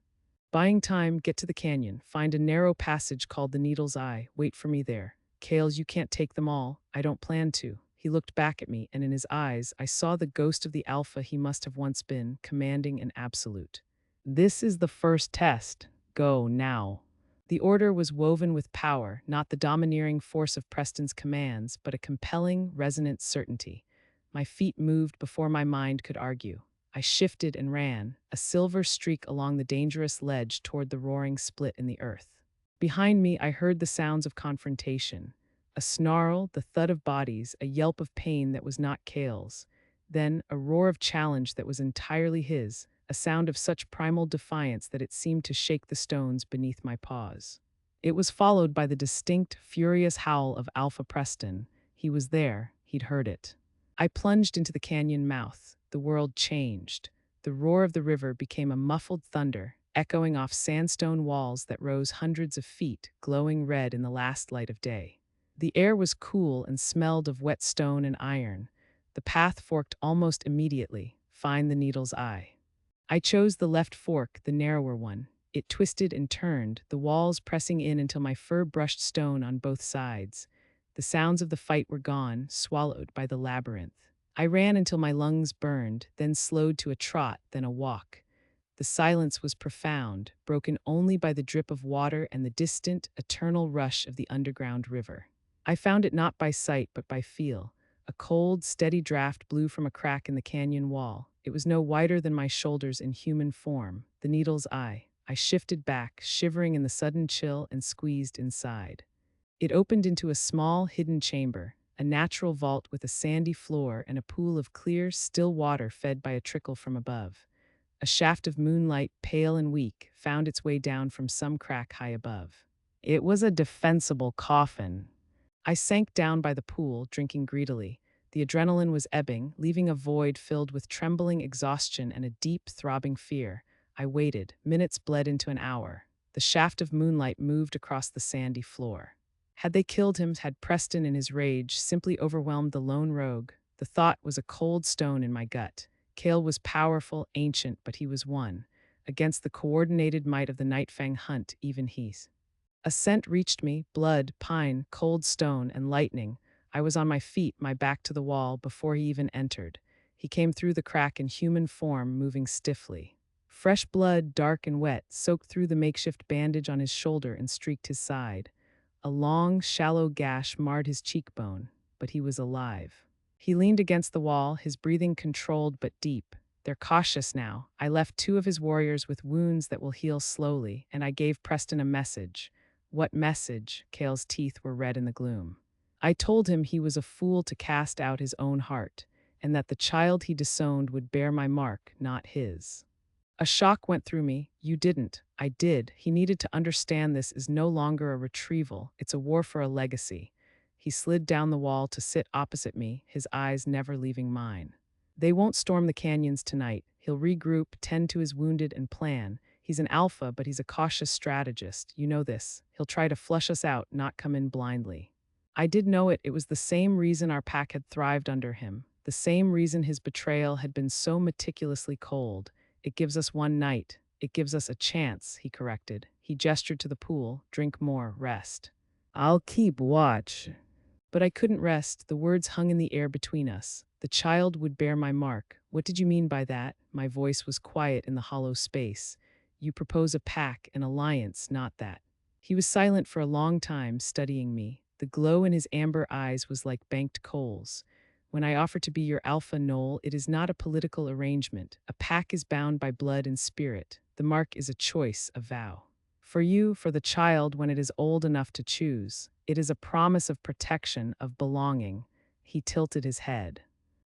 Buying time, get to the canyon, find a narrow passage called the Needle's Eye, wait for me there. Kales, you can't take them all, I don't plan to. He looked back at me, and in his eyes, I saw the ghost of the alpha he must have once been, commanding and absolute. This is the first test. Go, now. The order was woven with power, not the domineering force of Preston's commands, but a compelling, resonant certainty. My feet moved before my mind could argue. I shifted and ran, a silver streak along the dangerous ledge toward the roaring split in the earth. Behind me, I heard the sounds of confrontation. A snarl, the thud of bodies, a yelp of pain that was not Kale's. Then, a roar of challenge that was entirely his, a sound of such primal defiance that it seemed to shake the stones beneath my paws. It was followed by the distinct, furious howl of Alpha Preston. He was there, he'd heard it. I plunged into the canyon mouth. The world changed. The roar of the river became a muffled thunder, echoing off sandstone walls that rose hundreds of feet, glowing red in the last light of day. The air was cool and smelled of wet stone and iron. The path forked almost immediately. Find the Needle's Eye. I chose the left fork, the narrower one. It twisted and turned, the walls pressing in until my fur brushed stone on both sides. The sounds of the fight were gone, swallowed by the labyrinth. I ran until my lungs burned, then slowed to a trot, then a walk. The silence was profound, broken only by the drip of water and the distant, eternal rush of the underground river. I found it not by sight but by feel. A cold, steady draft blew from a crack in the canyon wall. It was no wider than my shoulders in human form, the Needle's Eye. I shifted back, shivering in the sudden chill, and squeezed inside. It opened into a small, hidden chamber, a natural vault with a sandy floor and a pool of clear, still water fed by a trickle from above. A shaft of moonlight, pale and weak, found its way down from some crack high above. It was a defensible coffin. I sank down by the pool, drinking greedily. The adrenaline was ebbing, leaving a void filled with trembling exhaustion and a deep, throbbing fear. I waited. Minutes bled into an hour. The shaft of moonlight moved across the sandy floor. Had they killed him, had Preston in his rage simply overwhelmed the lone rogue? The thought was a cold stone in my gut. Kale was powerful, ancient, but he was one. Against the coordinated might of the Nightfang hunt, even he's. A scent reached me, blood, pine, cold stone, and lightning. I was on my feet, my back to the wall, before he even entered. He came through the crack in human form, moving stiffly. Fresh blood, dark and wet, soaked through the makeshift bandage on his shoulder and streaked his side. A long, shallow gash marred his cheekbone, but he was alive. He leaned against the wall, his breathing controlled but deep. They're cautious now. I left 2 of his warriors with wounds that will heal slowly, and I gave Preston a message. What message? Kale's teeth were red in the gloom. I told him he was a fool to cast out his own heart, and that the child he disowned would bear my mark, not his. A shock went through me. You didn't. I did. He needed to understand this is no longer a retrieval. It's a war for a legacy. He slid down the wall to sit opposite me, his eyes never leaving mine. They won't storm the canyons tonight. He'll regroup, tend to his wounded, and plan. He's an alpha, but he's a cautious strategist. You know this. He'll try to flush us out, not come in blindly. I did know it. It was the same reason our pack had thrived under him. The same reason his betrayal had been so meticulously cold. It gives us one night. It gives us a chance, he corrected. He gestured to the pool. Drink more, rest. I'll keep watch. But I couldn't rest. The words hung in the air between us. The child would bear my mark. What did you mean by that? My voice was quiet in the hollow space. You propose a pack, an alliance, not that. He was silent for a long time, studying me. The glow in his amber eyes was like banked coals. When I offer to be your alpha, Noelle, it is not a political arrangement. A pack is bound by blood and spirit. The mark is a choice, a vow. For you, for the child when it is old enough to choose. It is a promise of protection, of belonging. He tilted his head.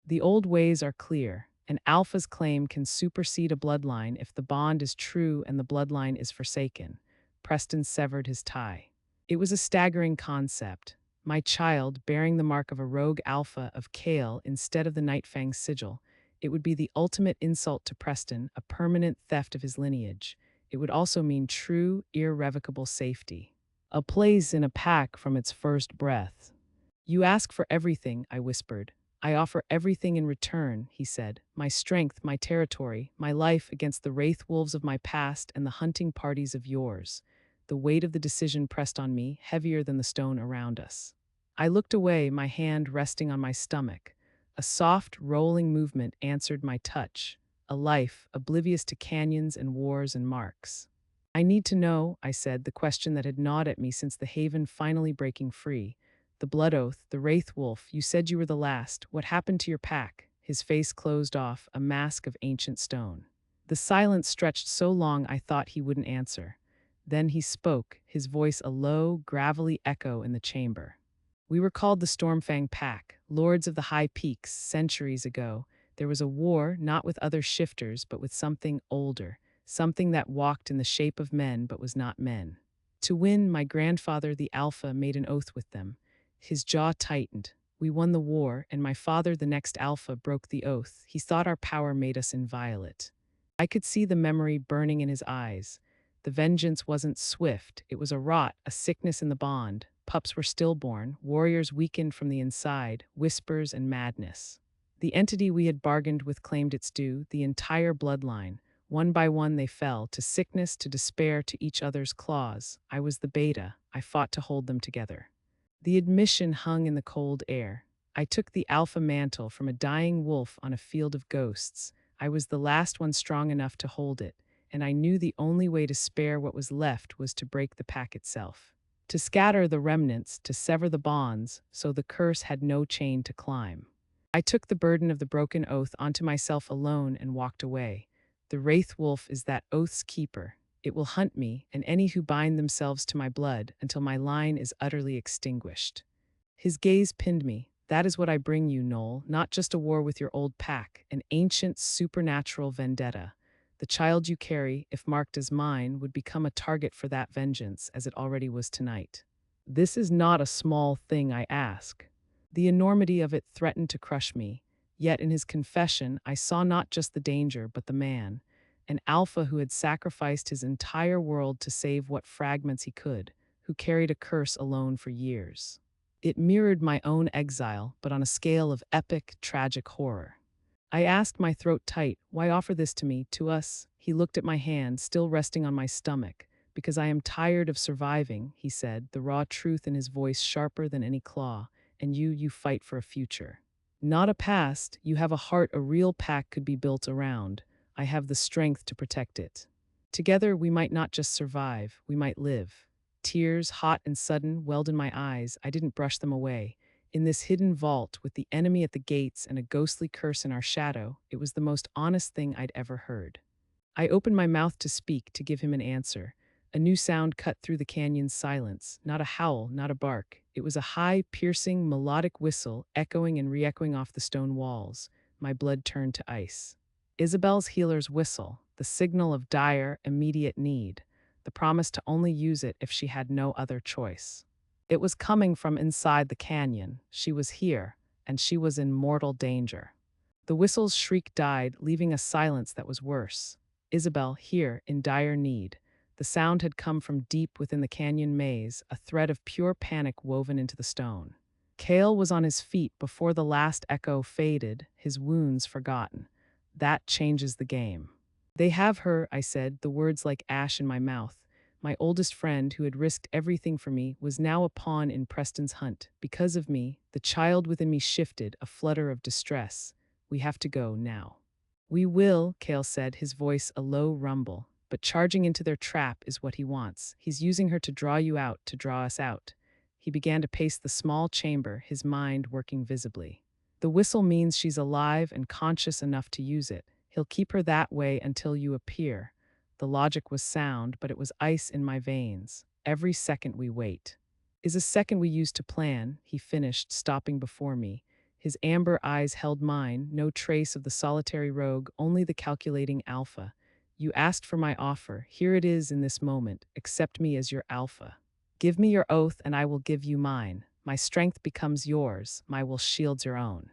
The old ways are clear. An alpha's claim can supersede a bloodline if the bond is true and the bloodline is forsaken. Preston severed his tie. It was a staggering concept. My child bearing the mark of a rogue alpha of Kale instead of the Nightfang sigil. It would be the ultimate insult to Preston, a permanent theft of his lineage. It would also mean true, irrevocable safety. a place in a pack from its first breath. You ask for everything, I whispered. I offer everything in return, he said. My strength, my territory, my life against the wraith wolves of my past and the hunting parties of yours. The weight of the decision pressed on me, heavier than the stone around us. I looked away, my hand resting on my stomach. A soft, rolling movement answered my touch. A life, oblivious to canyons and wars and marks. I need to know, I said, the question that had gnawed at me since the haven finally breaking free. The blood oath, the wraith wolf, you said you were the last. What happened to your pack? His face closed off, a mask of ancient stone. The silence stretched so long I thought he wouldn't answer. Then he spoke, his voice a low, gravelly echo in the chamber. We were called the Stormfang Pack, lords of the high peaks, centuries ago. There was a war, not with other shifters, but with something older, something that walked in the shape of men but was not men. To win, my grandfather, the Alpha, made an oath with them. His jaw tightened. We won the war, and my father, the next Alpha, broke the oath. He thought our power made us inviolate. I could see the memory burning in his eyes. The vengeance wasn't swift. It was a rot, a sickness in the bond. Pups were stillborn, warriors weakened from the inside, whispers and madness. The entity we had bargained with claimed its due, the entire bloodline. One by one they fell, to sickness, to despair, to each other's claws. I was the beta. I fought to hold them together. The admission hung in the cold air. I took the alpha mantle from a dying wolf on a field of ghosts. I was the last one strong enough to hold it, and I knew the only way to spare what was left was to break the pack itself. To scatter the remnants, to sever the bonds, so the curse had no chain to climb. I took the burden of the broken oath onto myself alone and walked away. The wraith wolf is that oath's keeper. It will hunt me and any who bind themselves to my blood until my line is utterly extinguished. His gaze pinned me. That is what I bring you, Noelle, not just a war with your old pack, an ancient supernatural vendetta. The child you carry, if marked as mine, would become a target for that vengeance, as it already was tonight. This is not a small thing, I ask. The enormity of it threatened to crush me, yet in his confession I saw not just the danger, but the man. An alpha who had sacrificed his entire world to save what fragments he could, who carried a curse alone for years. It mirrored my own exile, but on a scale of epic, tragic horror. I asked, my throat tight, why offer this to me, to us? He looked at my hand, still resting on my stomach. Because I am tired of surviving, he said, the raw truth in his voice sharper than any claw. And you fight for a future. Not a past, you have a heart a real pack could be built around. I have the strength to protect it. Together, we might not just survive, we might live. Tears, hot and sudden, welled in my eyes. I didn't brush them away. In this hidden vault, with the enemy at the gates and a ghostly curse in our shadow, it was the most honest thing I'd ever heard. I opened my mouth to speak, to give him an answer. A new sound cut through the canyon's silence. Not a howl, not a bark. It was a high, piercing, melodic whistle, echoing and re-echoing off the stone walls. My blood turned to ice. Isabel's healer's whistle, the signal of dire, immediate need, the promise to only use it if she had no other choice. It was coming from inside the canyon. She was here, and she was in mortal danger. The whistle's shriek died, leaving a silence that was worse. Isabel, here, in dire need. The sound had come from deep within the canyon maze, a thread of pure panic woven into the stone. Cale was on his feet before the last echo faded, his wounds forgotten. That changes the game. They have her, I said, the words like ash in my mouth. My oldest friend, who had risked everything for me, was now a pawn in Preston's hunt. Because of me, the child within me shifted, a flutter of distress. We have to go now. We will, Cale said, his voice a low rumble. But charging into their trap is what he wants. He's using her to draw you out, to draw us out. He began to pace the small chamber, his mind working visibly. The whistle means she's alive and conscious enough to use it. He'll keep her that way until you appear. The logic was sound, but it was ice in my veins. Every second we wait is a second we use to plan, he finished, stopping before me. His amber eyes held mine, no trace of the solitary rogue, only the calculating alpha. You asked for my offer. Here it is in this moment. Accept me as your alpha. Give me your oath and I will give you mine. My strength becomes yours. My will shields your own.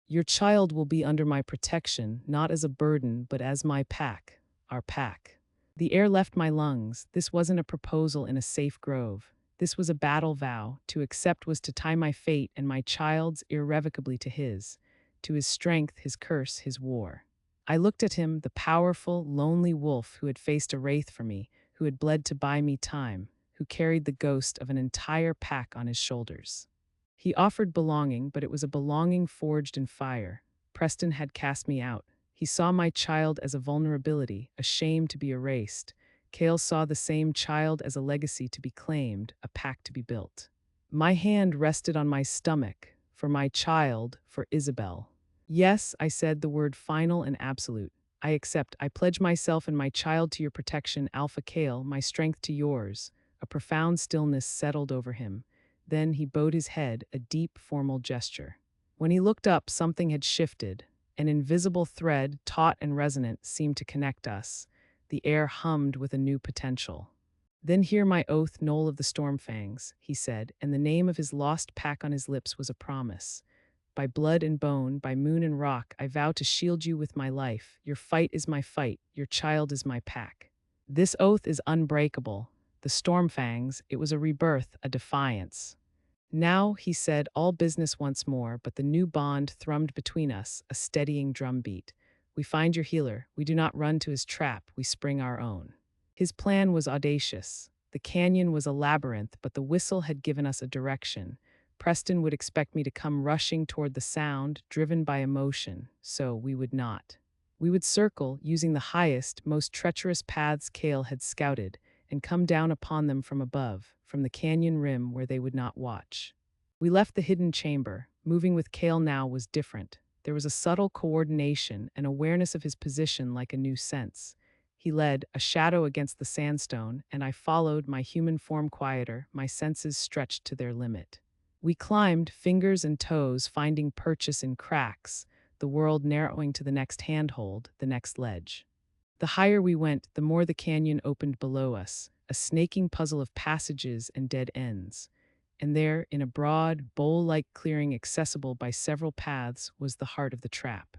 Your child will be under my protection, not as a burden, but as my pack, our pack. The air left my lungs. This wasn't a proposal in a safe grove. This was a battle vow. To accept was to tie my fate and my child's irrevocably to his, to his strength, his curse, his war. I looked at him, the powerful, lonely wolf who had faced a wraith for me, who had bled to buy me time, who carried the ghost of an entire pack on his shoulders. He offered belonging, but it was a belonging forged in fire. Preston had cast me out. He saw my child as a vulnerability, a shame to be erased. Cale saw the same child as a legacy to be claimed, a pack to be built. My hand rested on my stomach, for my child, for Isabel. Yes, I said, the word final and absolute. I accept. I pledge myself and my child to your protection, Alpha Cale, my strength to yours. A profound stillness settled over him. Then he bowed his head, a deep, formal gesture. When he looked up, something had shifted. An invisible thread, taut and resonant, seemed to connect us. The air hummed with a new potential. Then hear my oath, Noelle of the Stormfangs, he said, and the name of his lost pack on his lips was a promise. By blood and bone, by moon and rock, I vow to shield you with my life. Your fight is my fight, your child is my pack. This oath is unbreakable. The Stormfangs, it was a rebirth, a defiance. Now, he said, all business once more, but the new bond thrummed between us, a steadying drumbeat. We find your healer. We do not run to his trap. We spring our own. His plan was audacious. The canyon was a labyrinth, but the whistle had given us a direction. Preston would expect me to come rushing toward the sound, driven by emotion, so we would not. We would circle, using the highest, most treacherous paths Cale had scouted, and come down upon them from above, from the canyon rim where they would not watch. We left the hidden chamber. Moving with Cale now was different. There was a subtle coordination, an awareness of his position like a new sense. He led, a shadow against the sandstone, and I followed, my human form quieter, my senses stretched to their limit. We climbed, fingers and toes finding purchase in cracks, the world narrowing to the next handhold, the next ledge. The higher we went, the more the canyon opened below us, a snaking puzzle of passages and dead ends. And there, in a broad, bowl-like clearing accessible by several paths, was the heart of the trap.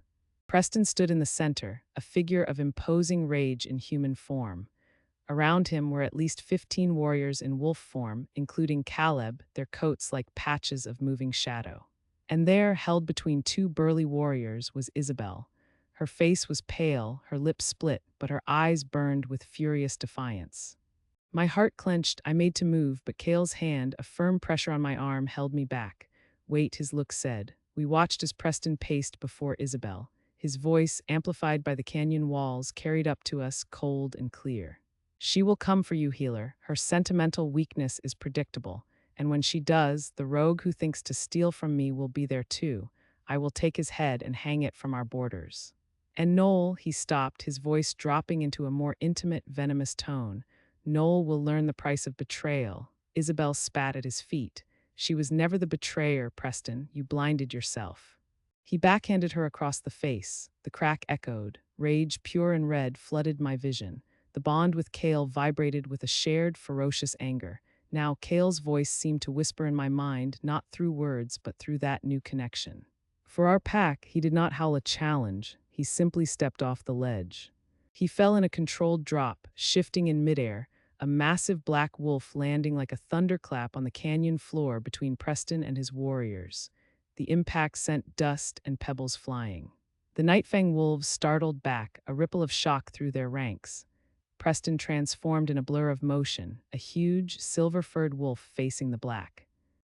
Preston stood in the center, a figure of imposing rage in human form. Around him were at least 15 warriors in wolf form, including Caleb, their coats like patches of moving shadow. And there, held between two burly warriors, was Isabel. Her face was pale, her lips split, but her eyes burned with furious defiance. My heart clenched. I made to move, but Cale's hand, a firm pressure on my arm, held me back. Wait, his look said. We watched as Preston paced before Isabel. His voice, amplified by the canyon walls, carried up to us, cold and clear. She will come for you, healer. Her sentimental weakness is predictable. And when she does, the rogue who thinks to steal from me will be there too. I will take his head and hang it from our borders. And Noelle, he stopped, his voice dropping into a more intimate, venomous tone. Noelle will learn the price of betrayal. Isabel spat at his feet. She was never the betrayer, Preston. You blinded yourself. He backhanded her across the face. The crack echoed. Rage, pure and red, flooded my vision. The bond with Cale vibrated with a shared, ferocious anger. Now Cale's voice seemed to whisper in my mind, not through words, but through that new connection. For our pack, he did not howl a challenge. He simply stepped off the ledge. He fell in a controlled drop, shifting in midair, a massive black wolf landing like a thunderclap on the canyon floor between Preston and his warriors. The impact sent dust and pebbles flying. The Nightfang wolves startled back, a ripple of shock through their ranks. Preston transformed in a blur of motion, a huge, silver-furred wolf facing the black.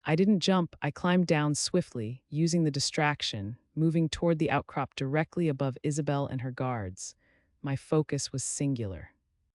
I didn't jump, I climbed down swiftly, using the distraction, moving toward the outcrop directly above Isabel and her guards. My focus was singular.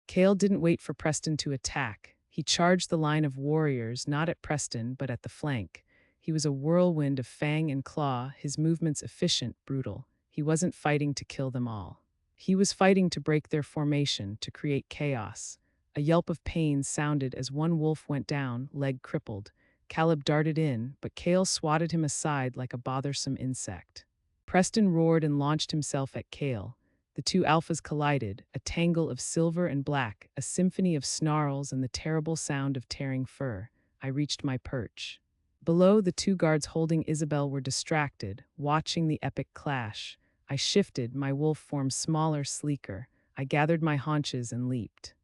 Cale didn't wait for Preston to attack. He charged the line of warriors, not at Preston, but at the flank. He was a whirlwind of fang and claw, his movements efficient, brutal. He wasn't fighting to kill them all. He was fighting to break their formation, to create chaos. A yelp of pain sounded as one wolf went down, leg crippled. Caleb darted in, but Cale swatted him aside like a bothersome insect. Preston roared and launched himself at Cale. The two alphas collided, a tangle of silver and black, a symphony of snarls and the terrible sound of tearing fur. I reached my perch. Below, the two guards holding Isabel were distracted, watching the epic clash. I shifted, my wolf form smaller, sleeker. I gathered my haunches and leaped.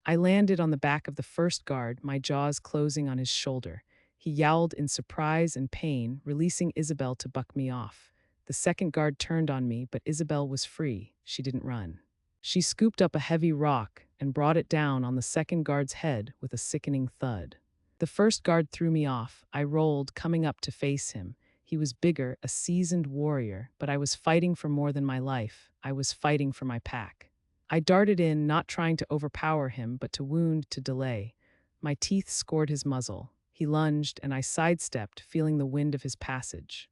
I landed on the back of the first guard, my jaws closing on his shoulder. He yowled in surprise and pain, releasing Isabel to buck me off. The second guard turned on me, but Isabel was free. She didn't run. She scooped up a heavy rock and brought it down on the second guard's head with a sickening thud. The first guard threw me off. I rolled, coming up to face him. He was bigger, a seasoned warrior, but I was fighting for more than my life. I was fighting for my pack. I darted in, not trying to overpower him, but to wound, to delay. My teeth scored his muzzle. He lunged, and I sidestepped, feeling the wind of his passage.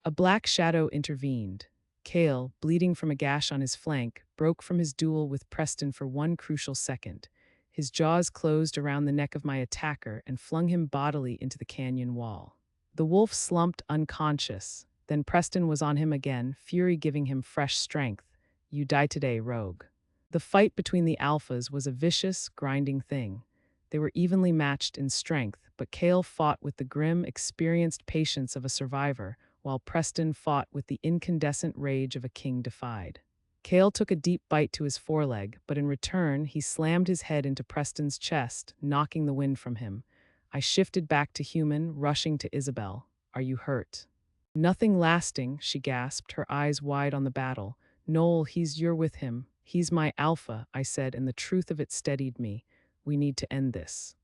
A black shadow intervened. Kale, bleeding from a gash on his flank, broke from his duel with Preston for one crucial second. His jaws closed around the neck of my attacker and flung him bodily into the canyon wall. The wolf slumped unconscious. Then Preston was on him again, fury giving him fresh strength. You die today, rogue. The fight between the alphas was a vicious, grinding thing. They were evenly matched in strength, but Kale fought with the grim, experienced patience of a survivor, while Preston fought with the incandescent rage of a king defied. Kale took a deep bite to his foreleg, but in return, he slammed his head into Preston's chest, knocking the wind from him. I shifted back to human, rushing to Isabel. Are you hurt? Nothing lasting, she gasped, her eyes wide on the battle. Noelle, you're with him. He's my alpha, I said, and the truth of it steadied me. We need to end this.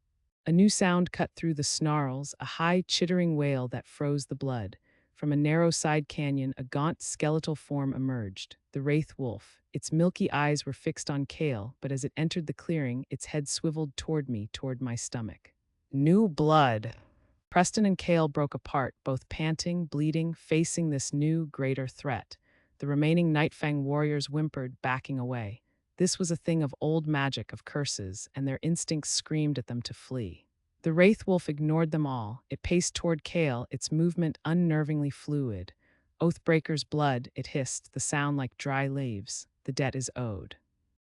A new sound cut through the snarls, a high, chittering wail that froze the blood. From a narrow side canyon, a gaunt, skeletal form emerged, the wraith wolf. Its milky eyes were fixed on Kale, but as it entered the clearing, its head swiveled toward me, toward my stomach. New blood. Preston and Kale broke apart, both panting, bleeding, facing this new, greater threat. The remaining Nightfang warriors whimpered, backing away. This was a thing of old magic, of curses, and their instincts screamed at them to flee. The wraith wolf ignored them all. It paced toward Kale, its movement unnervingly fluid. Oathbreaker's blood, it hissed, the sound like dry leaves. The debt is owed.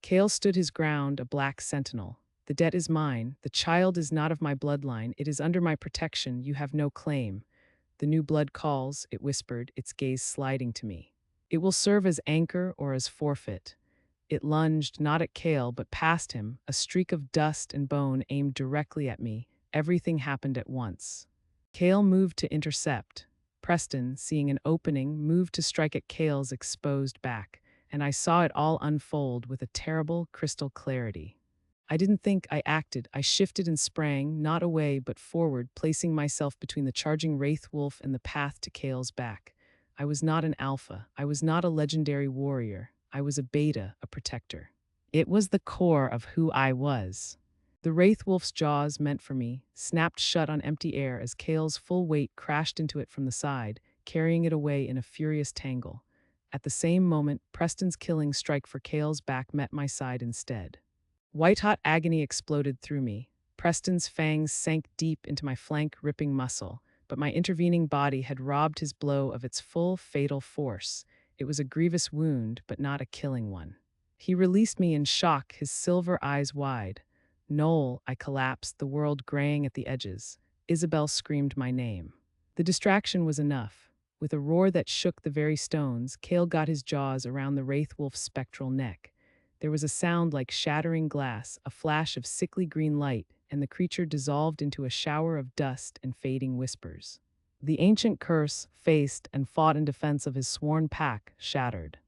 Kale stood his ground, a black sentinel. The debt is mine. The child is not of my bloodline. It is under my protection. You have no claim. The new blood calls, it whispered, its gaze sliding to me. It will serve as anchor or as forfeit. It lunged, not at Kale, but past him, a streak of dust and bone aimed directly at me. Everything happened at once. Kale moved to intercept. Preston, seeing an opening, moved to strike at Kale's exposed back, and I saw it all unfold with a terrible, crystal clarity. I didn't think, I acted. I shifted and sprang, not away but forward, placing myself between the charging wraith wolf and the path to Kale's back. I was not an alpha. I was not a legendary warrior. I was a beta, a protector. It was the core of who I was. The wraith wolf's jaws, meant for me, snapped shut on empty air as Kale's full weight crashed into it from the side, carrying it away in a furious tangle. At the same moment, Preston's killing strike for Kale's back met my side instead. White-hot agony exploded through me. Preston's fangs sank deep into my flank-ripping muscle, but my intervening body had robbed his blow of its full, fatal force. It was a grievous wound, but not a killing one. He released me in shock, his silver eyes wide. Noelle, I collapsed, the world graying at the edges. Isabel screamed my name. The distraction was enough. With a roar that shook the very stones, Kale got his jaws around the wraith wolf's spectral neck. There was a sound like shattering glass, a flash of sickly green light, and the creature dissolved into a shower of dust and fading whispers. The ancient curse, faced and fought in defense of his sworn pack, shattered.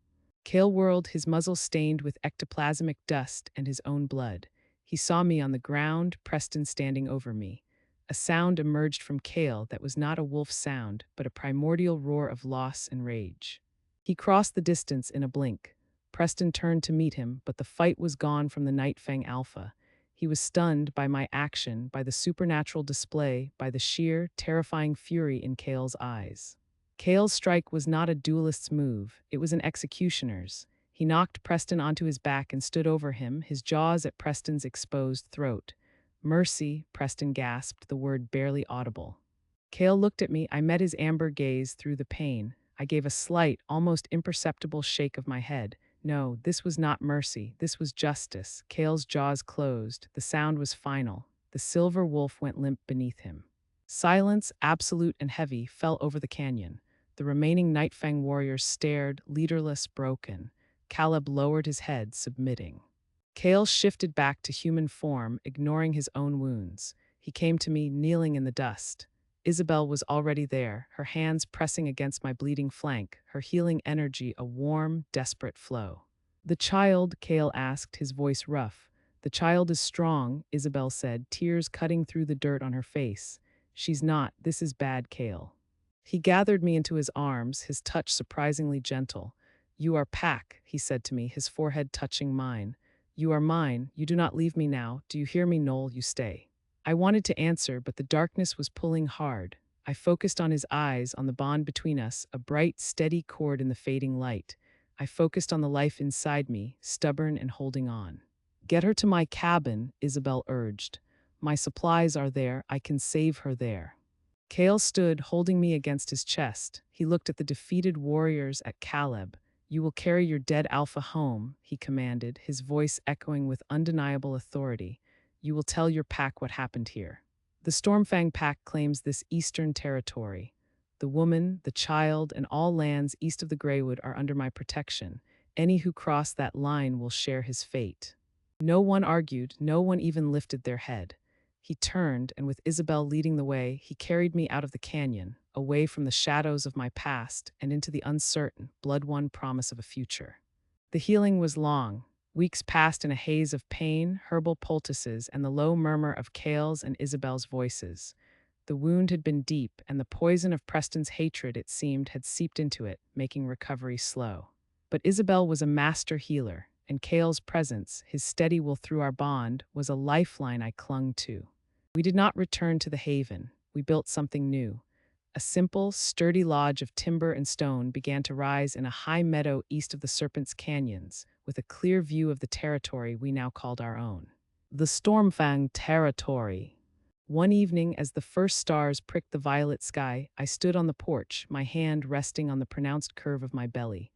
Kale whirled, his muzzle stained with ectoplasmic dust and his own blood. He saw me on the ground, Preston standing over me. A sound emerged from Kale that was not a wolf's sound, but a primordial roar of loss and rage. He crossed the distance in a blink. Preston turned to meet him, but the fight was gone from the Nightfang Alpha. He was stunned by my action, by the supernatural display, by the sheer, terrifying fury in Kale's eyes. Kale's strike was not a duelist's move, it was an executioner's. He knocked Preston onto his back and stood over him, his jaws at Preston's exposed throat. Mercy, Preston gasped, the word barely audible. Kale looked at me, I met his amber gaze through the pain. I gave a slight, almost imperceptible shake of my head. No, this was not mercy, this was justice. Kale's jaws closed, the sound was final. The silver wolf went limp beneath him. Silence, absolute and heavy, fell over the canyon. The remaining Nightfang warriors stared, leaderless, broken. Caleb lowered his head, submitting. Kale shifted back to human form, ignoring his own wounds. He came to me, kneeling in the dust. Isabel was already there, her hands pressing against my bleeding flank, her healing energy a warm, desperate flow. "The child?" Kale asked, his voice rough. "The child is strong," Isabel said, tears cutting through the dirt on her face. "She's not. This is bad, Kale." He gathered me into his arms, his touch surprisingly gentle. "You are Pack," he said to me, his forehead touching mine. "You are mine. You do not leave me now. Do you hear me, Noelle? You stay." I wanted to answer, but the darkness was pulling hard. I focused on his eyes, on the bond between us, a bright, steady cord in the fading light. I focused on the life inside me, stubborn and holding on. "Get her to my cabin," Isabel urged. "My supplies are there. I can save her there." Kale stood, holding me against his chest. He looked at the defeated warriors, at Caleb. "You will carry your dead Alpha home," he commanded, his voice echoing with undeniable authority. "You will tell your pack what happened here." The Stormfang Pack claims this eastern territory. The woman, the child, and all lands east of the Greywood are under my protection. Any who cross that line will share his fate. No one argued, no one even lifted their head. He turned, and with Isabel leading the way, he carried me out of the canyon, away from the shadows of my past and into the uncertain, blood-won promise of a future. The healing was long. Weeks passed in a haze of pain, herbal poultices, and the low murmur of Kale's and Isabel's voices. The wound had been deep, and the poison of Preston's hatred, it seemed, had seeped into it, making recovery slow. But Isabel was a master healer, and Kale's presence, his steady will through our bond, was a lifeline I clung to. We did not return to the haven. We built something new. A simple, sturdy lodge of timber and stone began to rise in a high meadow east of the Serpent's Canyons, with a clear view of the territory we now called our own. The Stormfang territory. One evening, as the first stars pricked the violet sky, I stood on the porch, my hand resting on the pronounced curve of my belly.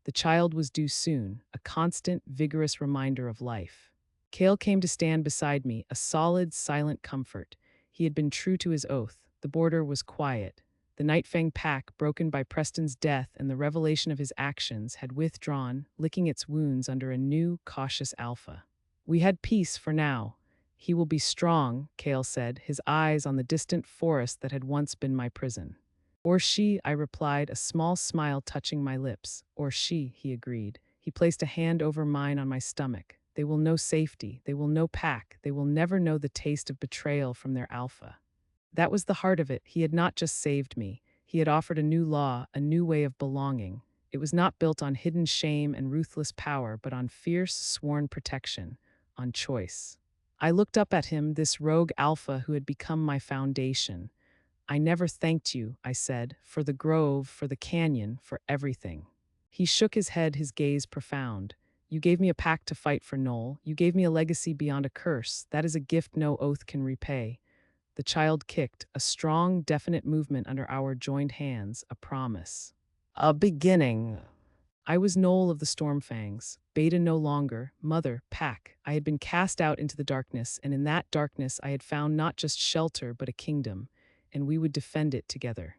The child was due soon, a constant, vigorous reminder of life. Kale came to stand beside me, a solid, silent comfort. He had been true to his oath. The border was quiet. The Nightfang Pack, broken by Preston's death and the revelation of his actions, had withdrawn, licking its wounds under a new, cautious Alpha. We had peace for now. "He will be strong," Kale said, his eyes on the distant forest that had once been my prison. "Or she," I replied, a small smile touching my lips. "Or she," he agreed. He placed a hand over mine on my stomach. "They will know safety. They will know Pack. They will never know the taste of betrayal from their Alpha." That was the heart of it. He had not just saved me. He had offered a new law, a new way of belonging. It was not built on hidden shame and ruthless power, but on fierce, sworn protection, on choice. I looked up at him, this rogue Alpha who had become my foundation. "I never thanked you," I said, "for the grove, for the canyon, for everything." He shook his head, his gaze profound. "You gave me a pack to fight for, Noelle. You gave me a legacy beyond a curse. That is a gift no oath can repay." The child kicked, a strong, definite movement under our joined hands, a promise. "A beginning." I was Noelle of the Stormfangs, Beta no longer, mother, Pack. I had been cast out into the darkness, and in that darkness I had found not just shelter but a kingdom, and we would defend it together.